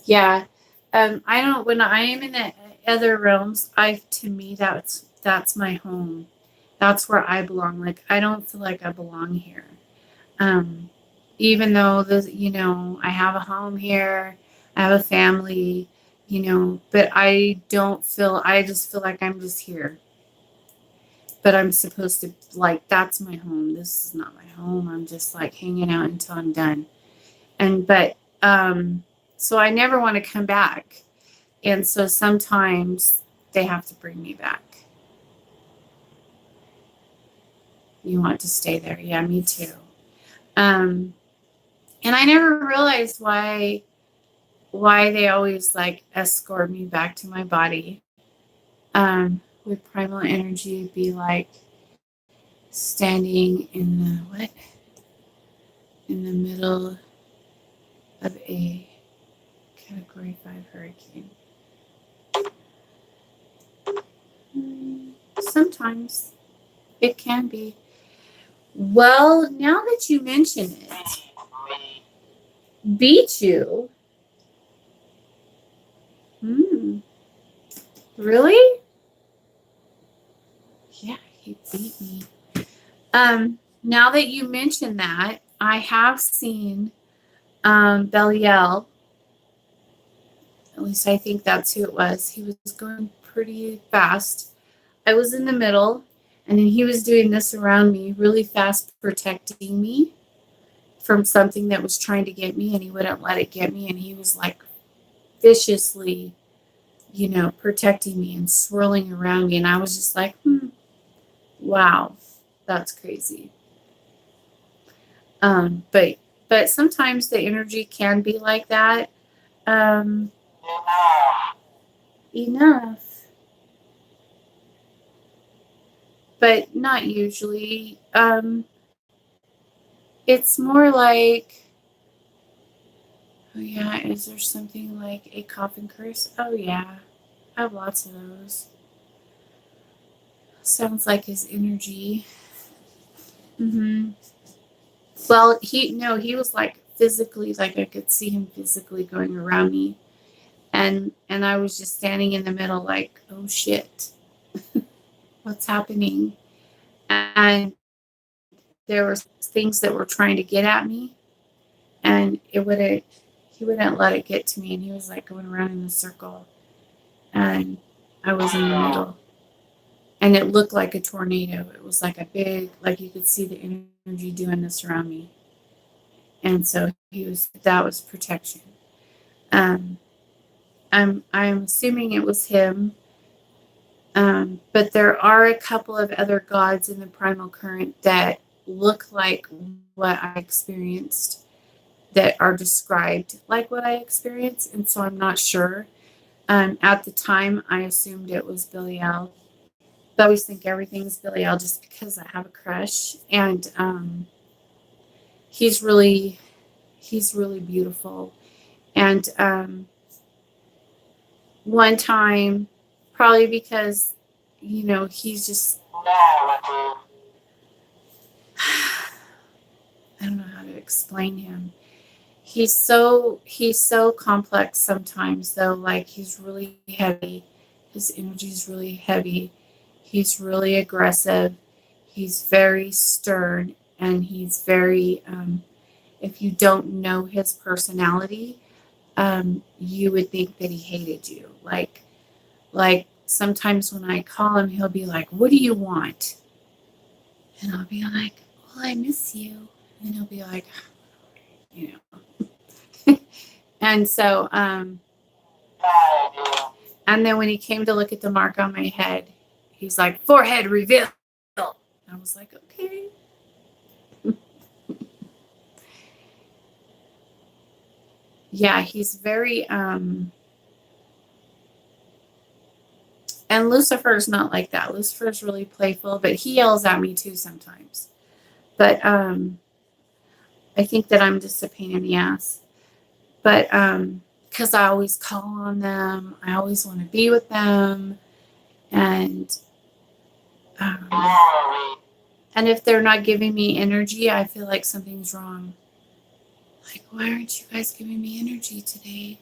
Yeah, I don't. When I am in the other realms, to me that's my home. That's where I belong. Like, I don't feel like I belong here. Even though I have a home here, I have a family, but I don't feel. I just feel like I'm just here. But I'm supposed to, like, that's my home. This is not my home. I'm just like hanging out until I'm done. So I never want to come back. And so sometimes they have to bring me back. You want to stay there. Yeah, me too. And I never realized why they always like escort me back to my body. With primal energy be like standing in the middle of a Category 5 hurricane. Sometimes it can be. Well, now that you mention it, beat you? Really? Yeah, he beat me. Now that you mention that, I have seen Belial. At least I think that's who it was. He was going pretty fast. I was in the middle, and then he was doing this around me really fast, protecting me from something that was trying to get me, and he wouldn't let it get me, and he was like viciously, protecting me and swirling around me, and I was just like, wow, that's crazy. But sometimes the energy can be like that. Enough. But not usually. It's more like, oh yeah, is there something like a coffin curse? Oh yeah, I have lots of those. Sounds like his energy. Well, he was like physically, like I could see him physically going around me, and I was just standing in the middle, like, oh shit, what's happening? And there were things that were trying to get at me, and he wouldn't let it get to me, and he was like going around in a circle, and I was in the middle, and it looked like a tornado. It was like a big, like you could see the energy doing this around me. And so that was protection. I'm assuming it was him. But there are a couple of other gods in the primal current that look like what I experienced, that are described like what I experienced. And so I'm not sure. At the time, I assumed it was Belial. I always think everything's Belial just because I have a crush. And he's really beautiful. And one time, probably because, he's just, I don't know how to explain him. He's so complex sometimes, though. Like, he's really heavy. His energy is really heavy. He's really aggressive. He's very stern, and he's very, if you don't know his personality, you would think that he hated you. Like sometimes when I call him, he'll be like, "What do you want?" And I'll be like, "Well, I miss you." And he'll be like, And so, and then when he came to look at the mark on my head, he's like, "Forehead reveal." I was like, "Okay." Yeah, he's very, and Lucifer is not like that. Lucifer is really playful, but he yells at me too sometimes. But I think that I'm just a pain in the ass. But because I always call on them, I always want to be with them, and if they're not giving me energy, I feel like something's wrong. Like, why aren't you guys giving me energy today?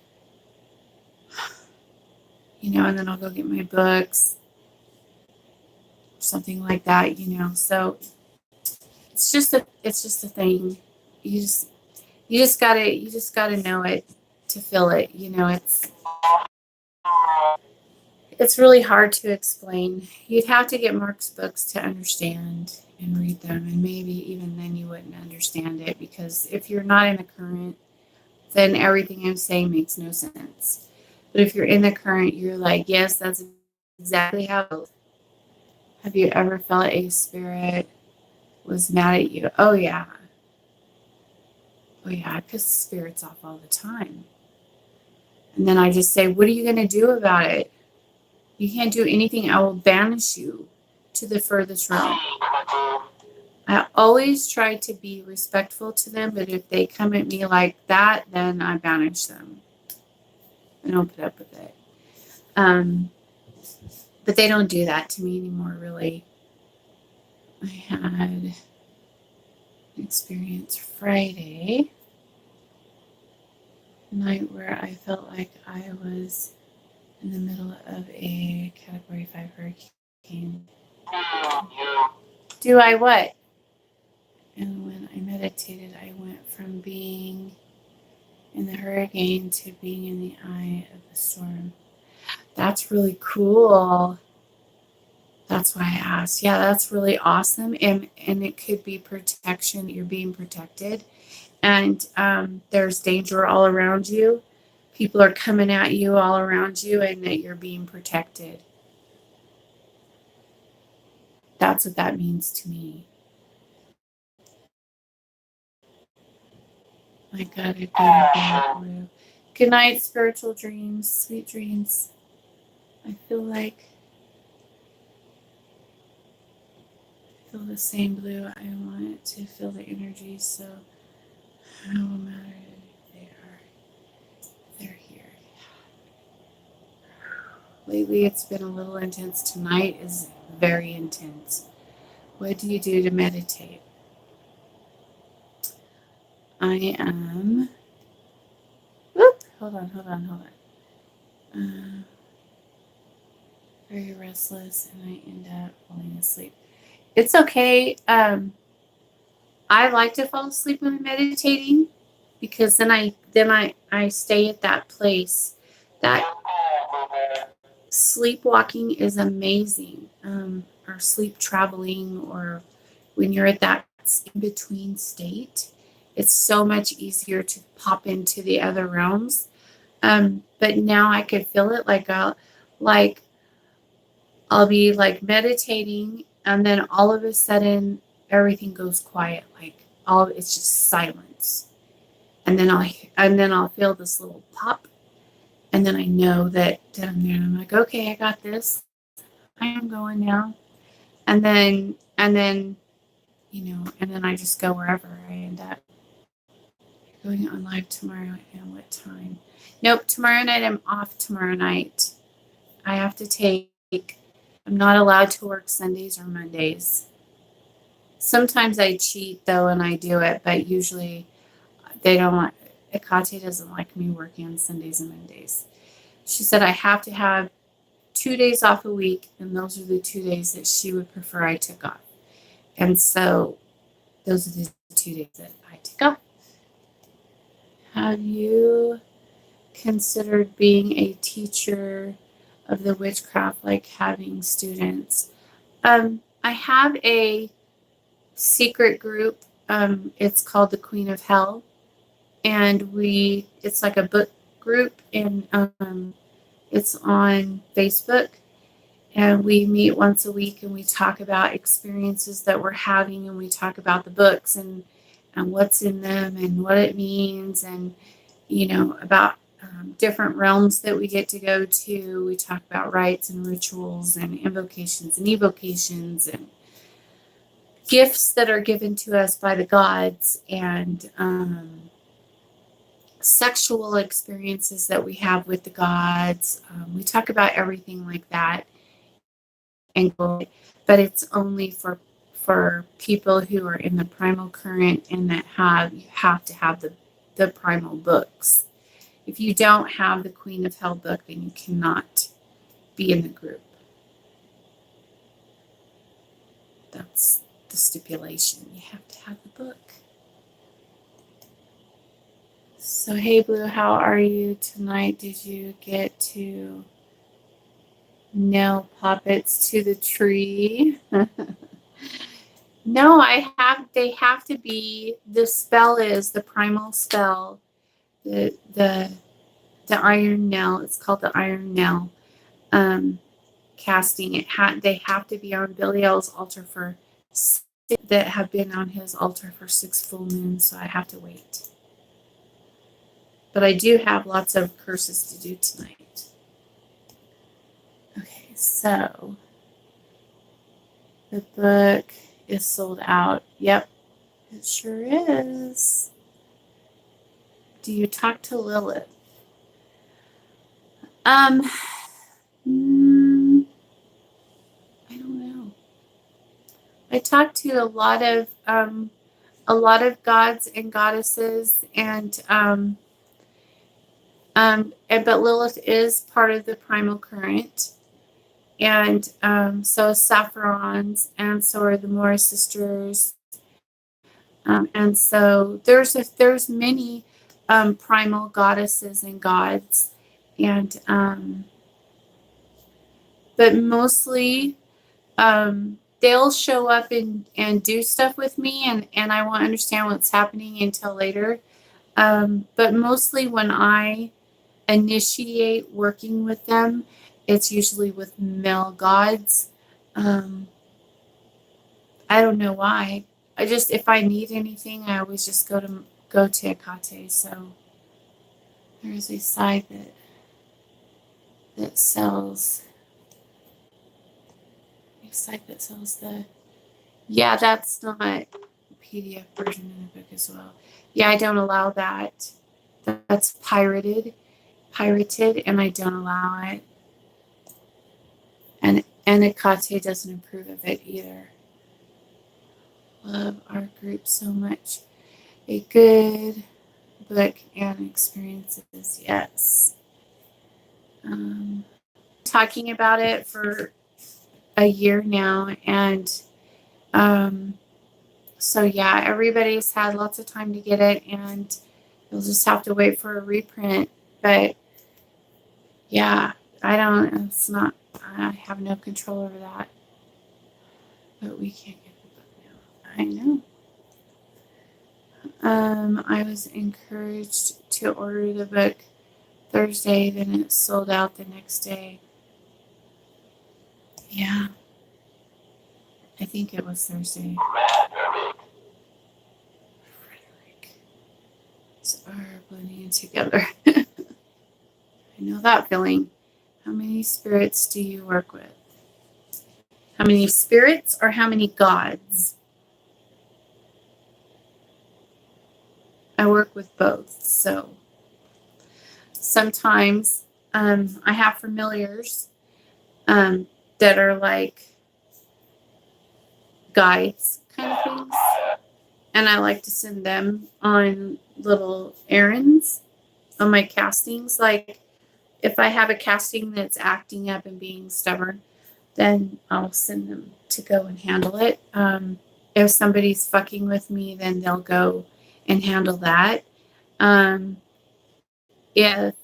And then I'll go get my books, something like that. So it's just a thing. You just gotta know it to feel it. It's really hard to explain. You'd have to get Mark's books to understand and read them, and maybe even then you wouldn't understand it, because if you're not in the current, then everything I'm saying makes no sense. But if you're in the current, you're like, yes, that's exactly how it is. Have you ever felt a spirit was mad at you? Oh yeah. I piss spirits off all the time. And then I just say, what are you going to do about it? You can't do anything. I will banish you to the furthest realm. I always try to be respectful to them, but if they come at me like that, then I banish them. I don't put up with it. But they don't do that to me anymore, really. I had an experience Friday night where I felt like I was in the middle of a Category 5 hurricane. Do I what? And when I meditated, I went from being in the hurricane to being in the eye of the storm. That's really cool. That's why I asked. Yeah, that's really awesome. And it could be protection. You're being protected. And there's danger all around you. People are coming at you all around you, and that you're being protected. That's what that means to me. My God, I'd be blue. Good night, spiritual dreams, sweet dreams. I feel the same blue. I want to feel the energy, so no matter if they're here. Lately, it's been a little intense. Tonight is very intense. What do you do to meditate? I am. Whoop, hold on. Very restless, and I end up falling asleep. It's okay. I like to fall asleep when I'm meditating, because then I stay at that place. That sleepwalking is amazing, or sleep traveling, or when you're at that that's in between state, it's so much easier to pop into the other realms. But now I could feel it like I'll be like meditating, and then all of a sudden everything goes quiet. Like it's just silence. And then I'll feel this little pop, and then I know that I'm there, and I'm like, okay, I got this. I am going now. And then and then I just go wherever I end up. Going on live tomorrow, and what time? Nope, tomorrow night I'm off tomorrow night. I have to take, I'm not allowed to work Sundays or Mondays. Sometimes I cheat though and I do it, but usually they don't want, Ekate doesn't like me working on Sundays and Mondays. She said I have to have 2 days off a week, and those are the 2 days that she would prefer I took off. And so those are the 2 days that I took off. Have you considered being a teacher of the witchcraft, like having students? I have a secret group. It's called the Queen of Hell, and it's like a book group, and it's on Facebook, and we meet once a week, and we talk about experiences that we're having, and we talk about the books and what's in them and what it means, and about different realms that we get to go to. We talk about rites and rituals and invocations and evocations and gifts that are given to us by the gods, and sexual experiences that we have with the gods. We talk about everything like that, but it's only for people who are in the primal current, and that you have to have the primal books. If you don't have the Queen of Hell book, then you cannot be in the group. That's the stipulation. You have to have the book. So, hey, Blue, how are you tonight? Did you get to nail puppets to the tree? No, they have to be, the spell is the primal spell, the iron nail. It's called the iron nail casting. They have to be on Belial's altar that have been on his altar for 6 full moons, so I have to wait. But I do have lots of curses to do tonight. Okay, so the book is sold out. Yep, it sure is. Do you talk to Lilith? I don't know. I talk to a lot of gods and goddesses, but Lilith is part of the primal current, and so is Sapphiron's, and so are the Moira sisters, and so there's many primal goddesses and gods, and but mostly they'll show up and do stuff with me, and I won't understand what's happening until later. But mostly when I initiate working with them, it's usually with male gods. I don't know why. If I need anything, I always just go to Ekate. So there's a site that sells. A site that sells yeah, that's not a PDF version in the book as well. Yeah, I don't allow that. That's pirated, and I don't allow it. And Ekate doesn't approve of it either. Love our group so much. A good book and experiences, yes. Talking about it for a year now, and so yeah, everybody's had lots of time to get it, and you'll just have to wait for a reprint. But yeah, I have no control over that. But we can't get the book now. I know. I was encouraged to order the book Thursday, then it sold out the next day. Yeah, I think it was Thursday. Frederick. So are blending together. I know that feeling. How many spirits do you work with? How many spirits or how many gods? I work with both. So sometimes I have familiars that are like guides kind of things. And I like to send them on little errands on my castings. Like if I have a casting that's acting up and being stubborn, then I'll send them to go and handle it. If somebody's fucking with me, then they'll go and handle that. If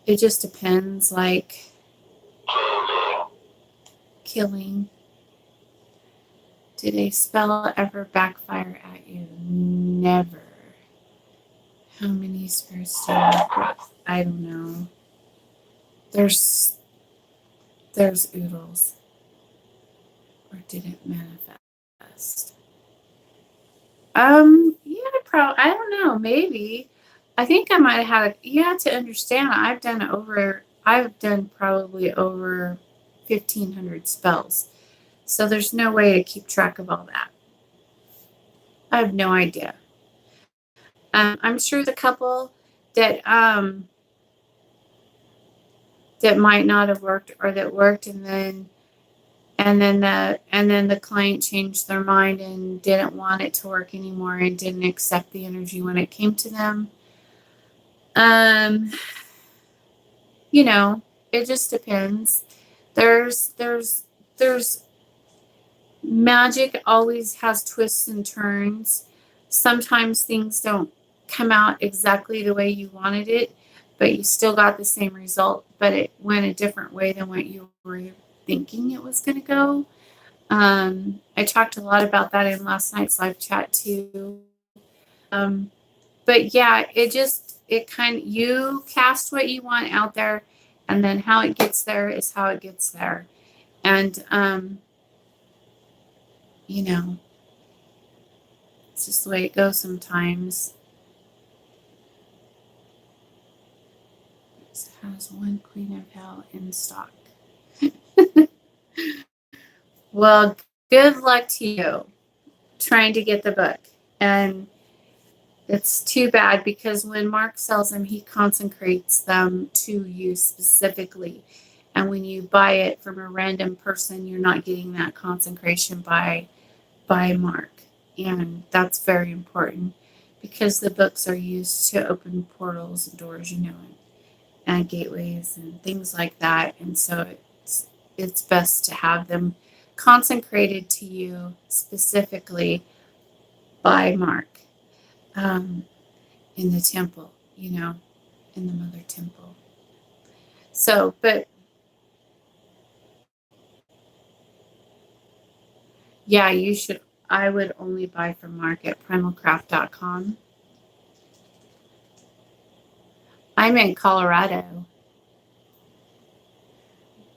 it just depends, like killing. Did a spell ever backfire at you? Never. How many spirits do you work with? I don't know. There's oodles. Or did it manifest? Yeah, I don't know, maybe. I think I might have had you have to understand I've done probably over 1,500 spells. So there's no way to keep track of all that. I have no idea. I'm sure the couple that that might not have worked or that worked and then the client changed their mind and didn't want it to work anymore and didn't accept the energy when it came to them. You know, it just depends. There's magic always has twists and turns. Sometimes things don't come out exactly the way you wanted it, but you still got the same result, but it went a different way than what you were thinking it was going to go. I talked a lot about that in last night's live chat too. But yeah, you cast what you want out there, and then how it gets there is how it gets there. And, you know, it's just the way it goes sometimes. It has one Queen of Hell in stock. Well, good luck to you trying to get the book. And it's too bad because when Mark sells them, he consecrates them to you specifically. And when you buy it from a random person, you're not getting that consecration by Mark. And that's very important because the books are used to open portals and doors, and gateways and things like that. And so it's best to have them consecrated to you specifically by Mark in the temple, in the Mother Temple. So, but yeah, you should. I would only buy from Mark at primalcraft.com. I'm in Colorado.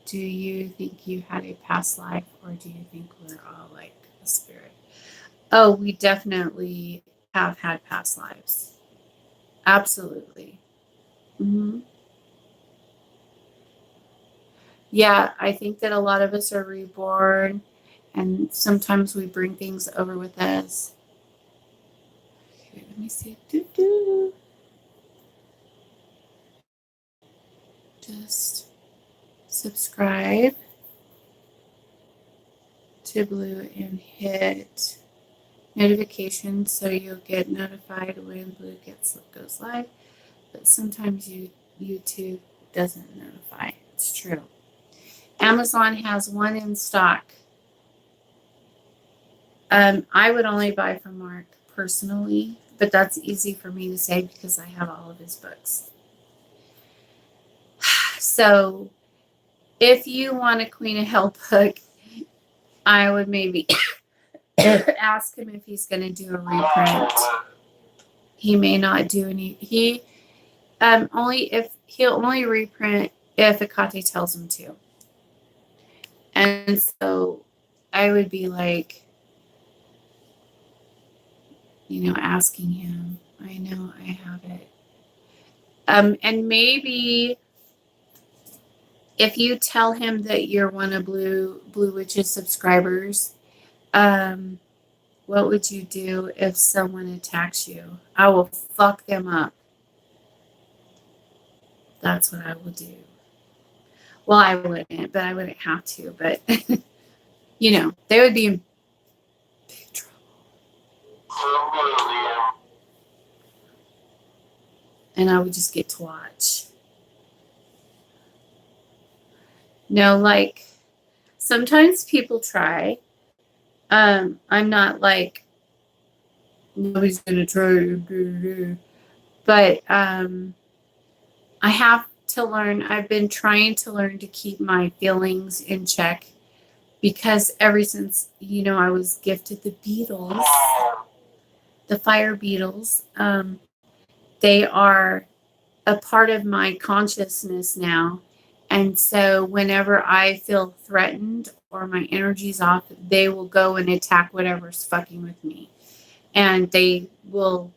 Do you think you had a past life, or do you think we're all like a spirit? Oh, we definitely have had past lives. Absolutely. Mm-hmm. Yeah, I think that a lot of us are reborn, and sometimes we bring things over with us. Okay, let me see. Just subscribe to Blue and hit notifications so you'll get notified when Blue goes live. But sometimes YouTube doesn't notify. It's true. Amazon has one in stock. I would only buy from Mark personally, but that's easy for me to say because I have all of his books. So if you want a Queen of Hell book, I would maybe ask him if he's going to do a reprint. He may not do any. He'll only reprint if Akate tells him to. And so I would be like, asking him. I know I have it. And maybe if you tell him that you're one of Blue Witch's subscribers, what would you do if someone attacks you? I will fuck them up. That's what I will do. Well, I wouldn't, but I wouldn't have to. But, they would be in big trouble. And I would just get to watch. No, like, sometimes people try. I'm not like, nobody's going to try. But I have to learn. I've been trying to learn to keep my feelings in check because ever since, I was gifted the beetles, the fire beetles, they are a part of my consciousness now. And so whenever I feel threatened or my energy's off, they will go and attack whatever's fucking with me. And they will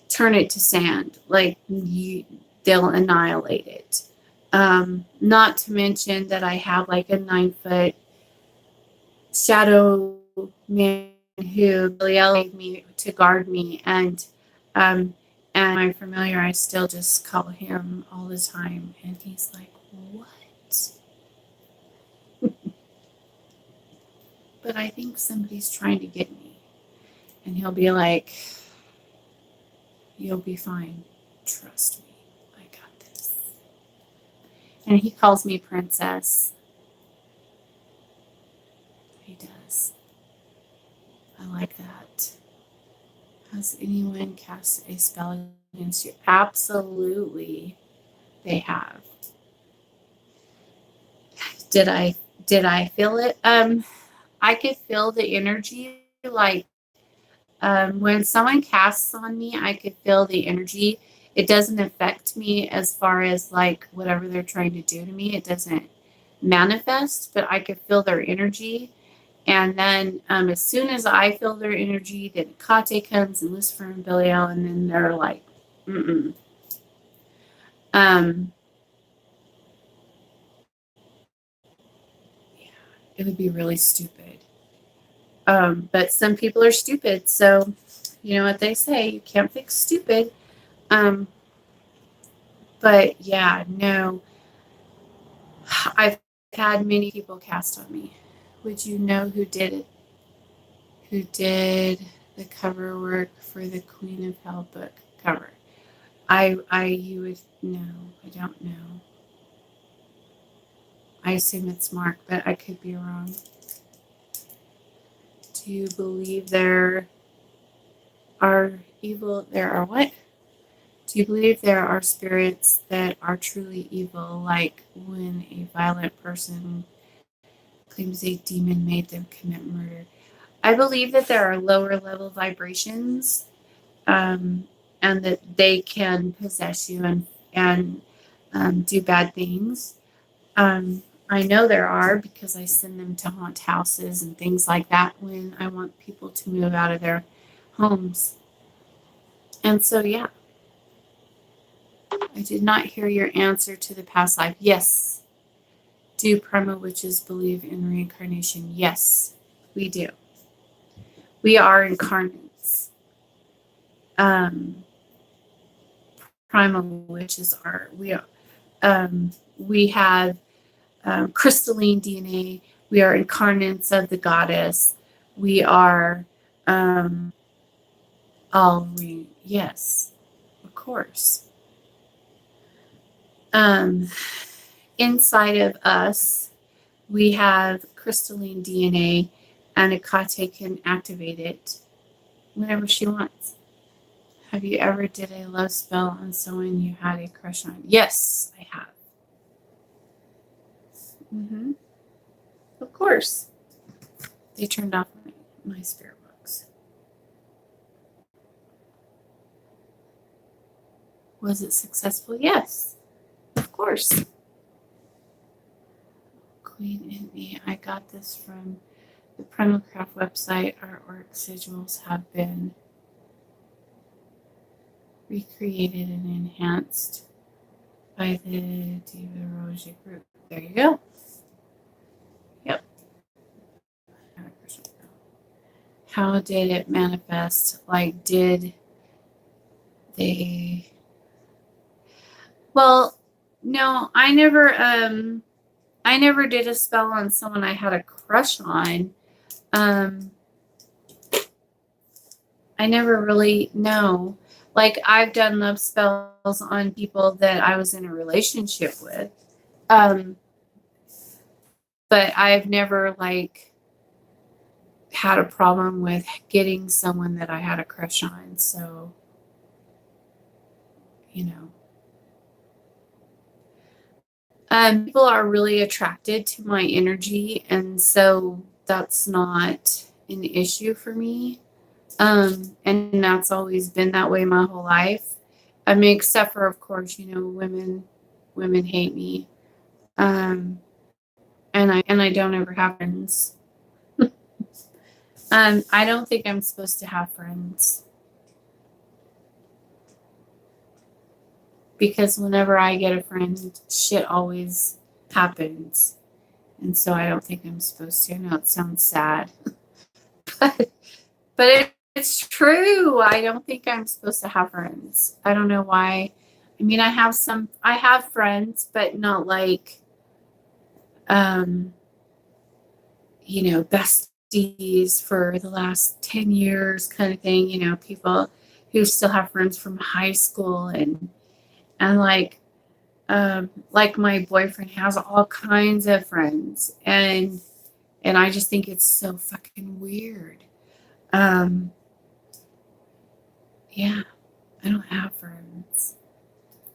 turn it to sand. Like, they'll annihilate it. Not to mention that I have like a 9-foot shadow man who Belial gave me to guard me. And my familiar, I still just call him all the time. And he's like, what? But I think somebody's trying to get me. And he'll be like, you'll be fine. Trust me. I got this. And he calls me princess. He does. I like that. Has anyone cast a spell against you? Absolutely, they have. Did I feel it? I could feel the energy. Like, when someone casts on me, I could feel the energy. It doesn't affect me as far as like whatever they're trying to do to me. It doesn't manifest, but I could feel their energy. And then as soon as I feel their energy, then Kate comes and Lucifer and Belial, and then they're like, mm-mm. Yeah, it would be really stupid. But some people are stupid, so you know what they say, you can't fix stupid. But yeah, no, I've had many people cast on me. Would you know who did it? Who did the cover work for the Queen of Hell book cover? You would know. I don't know. I assume it's Mark, but I could be wrong. Do you believe there are evil? There are what? Do you believe there are spirits that are truly evil, like when a violent person claims a demon made them commit murder? I believe that there are lower level vibrations, and that they can possess you and do bad things. I know there are because I send them to haunt houses and things like that when I want people to move out of their homes. And so, yeah. I did not hear your answer to the past life. Yes. Do Primal Witches believe in reincarnation? Yes, we do. We are incarnates. Primal Witches are. We have crystalline DNA. We are incarnates of the goddess. We are yes, of course. Inside of us, we have crystalline DNA, and Akate can activate it whenever she wants. Have you ever did a love spell on someone you had a crush on? Yes, I have. Of course. They turned off my spirit box. Was it successful? Yes, of course. Queen and me. I got this from the Primalcraft website. Artwork sigils have been recreated and enhanced by the Diva Roja group. There you go. Yep. How did it manifest? Like, did they... Well, no, I never did a spell on someone I had a crush on. I never really know. Like, I've done love spells on people that I was in a relationship with. But I've never, like, had a problem with getting someone that I had a crush on. So, you know. People are really attracted to my energy, and so that's not an issue for me. And that's always been that way my whole life. I mean, except for, of course, you know, women hate me. And I don't ever have friends. I don't think I'm supposed to have friends. Because whenever I get a friend, shit always happens. And so I don't think I'm supposed to. I know it sounds sad. but it's true. I don't think I'm supposed to have friends. I don't know why. I mean, I have friends, but not like, you know, besties for the last 10 years kind of thing. You know, people who still have friends from high school and like my boyfriend has all kinds of friends, and I just think it's so fucking weird. Yeah, I don't have friends.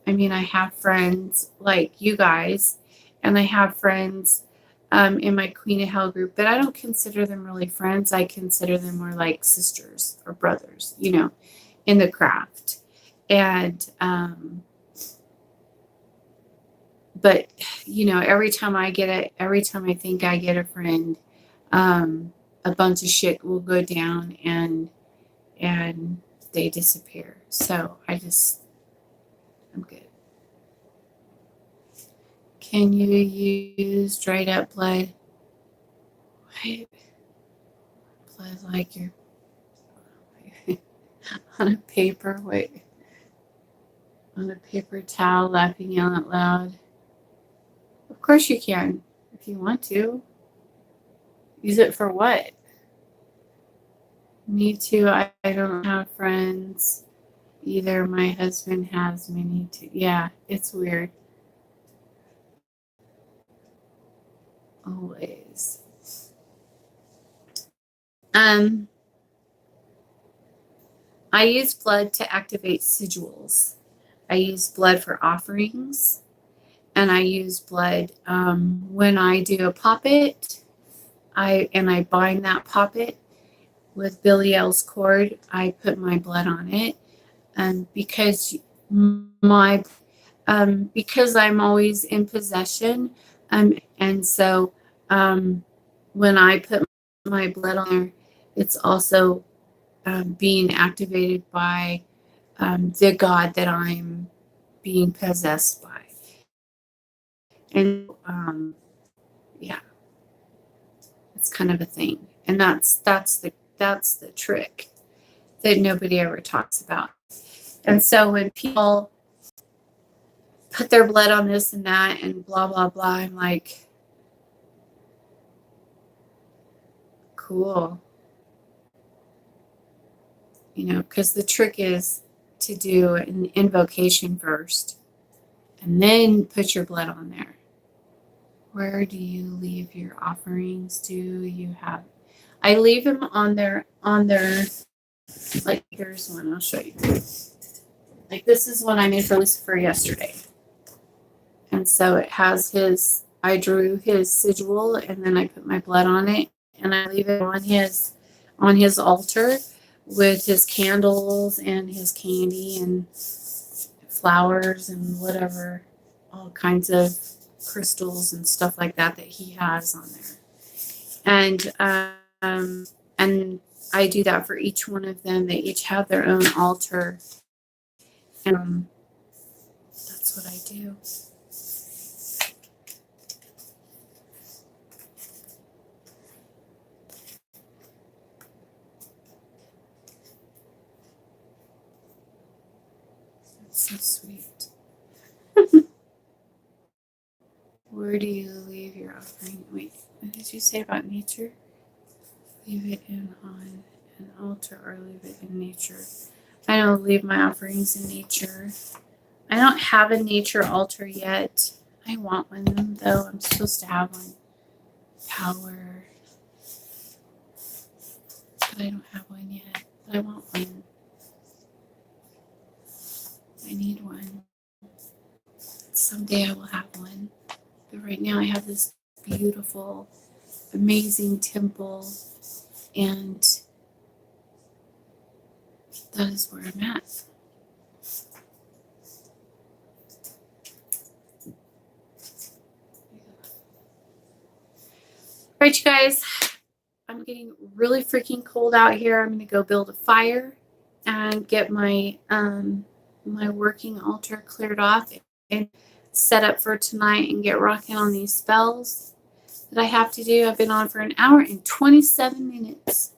I mean, I have friends like you guys, and I have friends in my Queen of Hell group, but I don't consider them really friends. I consider them more like sisters or brothers, you know, in the craft. And but you know, every time I think I get a friend, a bunch of shit will go down and they disappear. So I'm good. Can you use dried up blood? Wait. Blood like you're on a paper, wait. On a paper towel, laughing out loud. Of course you can, if you want to. Use it for what? Me too. I don't have friends either. My husband has many too. Yeah, it's weird. Always. I use blood to activate sigils. I use blood for offerings, and I use blood when I do a poppet. I bind that poppet with Biliel's cord. I put my blood on it, and because I'm always in possession, and so when I put my blood on there, it's also being activated by the God that I'm being possessed by. And yeah, it's kind of a thing. And that's the trick that nobody ever talks about. And so when people put their blood on this and that and blah, blah, blah, I'm like, cool. You know, because the trick is to do an invocation first and then put your blood on there. Where do you leave your offerings? Do you have... I leave them on their like, here's one, I'll show you. Like, this is what I made for Lucifer yesterday. And so it has I drew his sigil, and then I put my blood on it, and I leave it on his altar with his candles and his candy and flowers and whatever, all kinds of crystals and stuff like that he has on there. And I do that for each one of them. They each have their own altar, and that's what I do. That's so sweet. Where do you leave your offering? Wait, what did you say about nature? Leave it on an altar or leave it in nature. I don't leave my offerings in nature. I don't have a nature altar yet. I want one though. I'm supposed to have one. Power. But I don't have one yet. But I want one. I need one. Someday I will have one. But right now I have this beautiful, amazing temple, and that is where I'm at. All right, you guys, I'm getting really freaking cold out here. I'm going to go build a fire and get my my working altar cleared off and set up for tonight and get rocking on these spells that I have to do. I've been on for an hour and 27 minutes.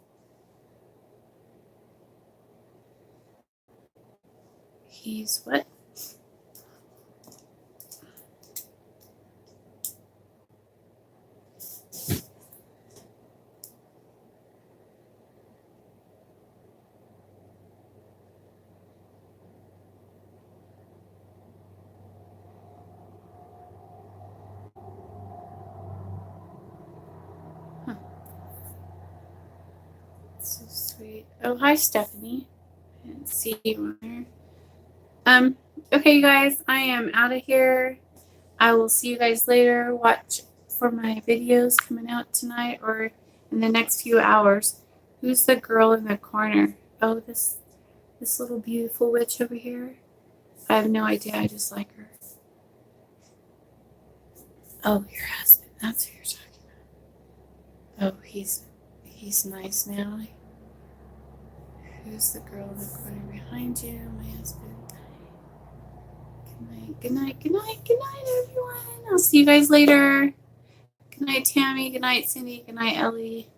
He's what? Huh. So sweet. Oh, hi, Stephanie. I didn't see you on there. Okay, you guys, I am out of here. I will see you guys later. Watch for my videos coming out tonight or in the next few hours. Who's the girl in the corner? Oh, this little beautiful witch over here. I have no idea. I just like her. Oh, your husband. That's who you're talking about. Oh, he's nice now. Who's the girl in the corner behind you? My husband. Good night, good night, good night, everyone. I'll see you guys later. Good night, Tammy. Good night, Cindy. Good night, Ellie.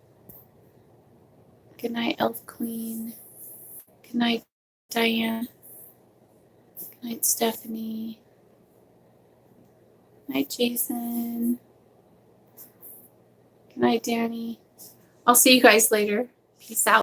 Good night, Elf Queen. Good night, Diane. Good night, Stephanie. Good night, Jason. Good night, Danny. I'll see you guys later. Peace out.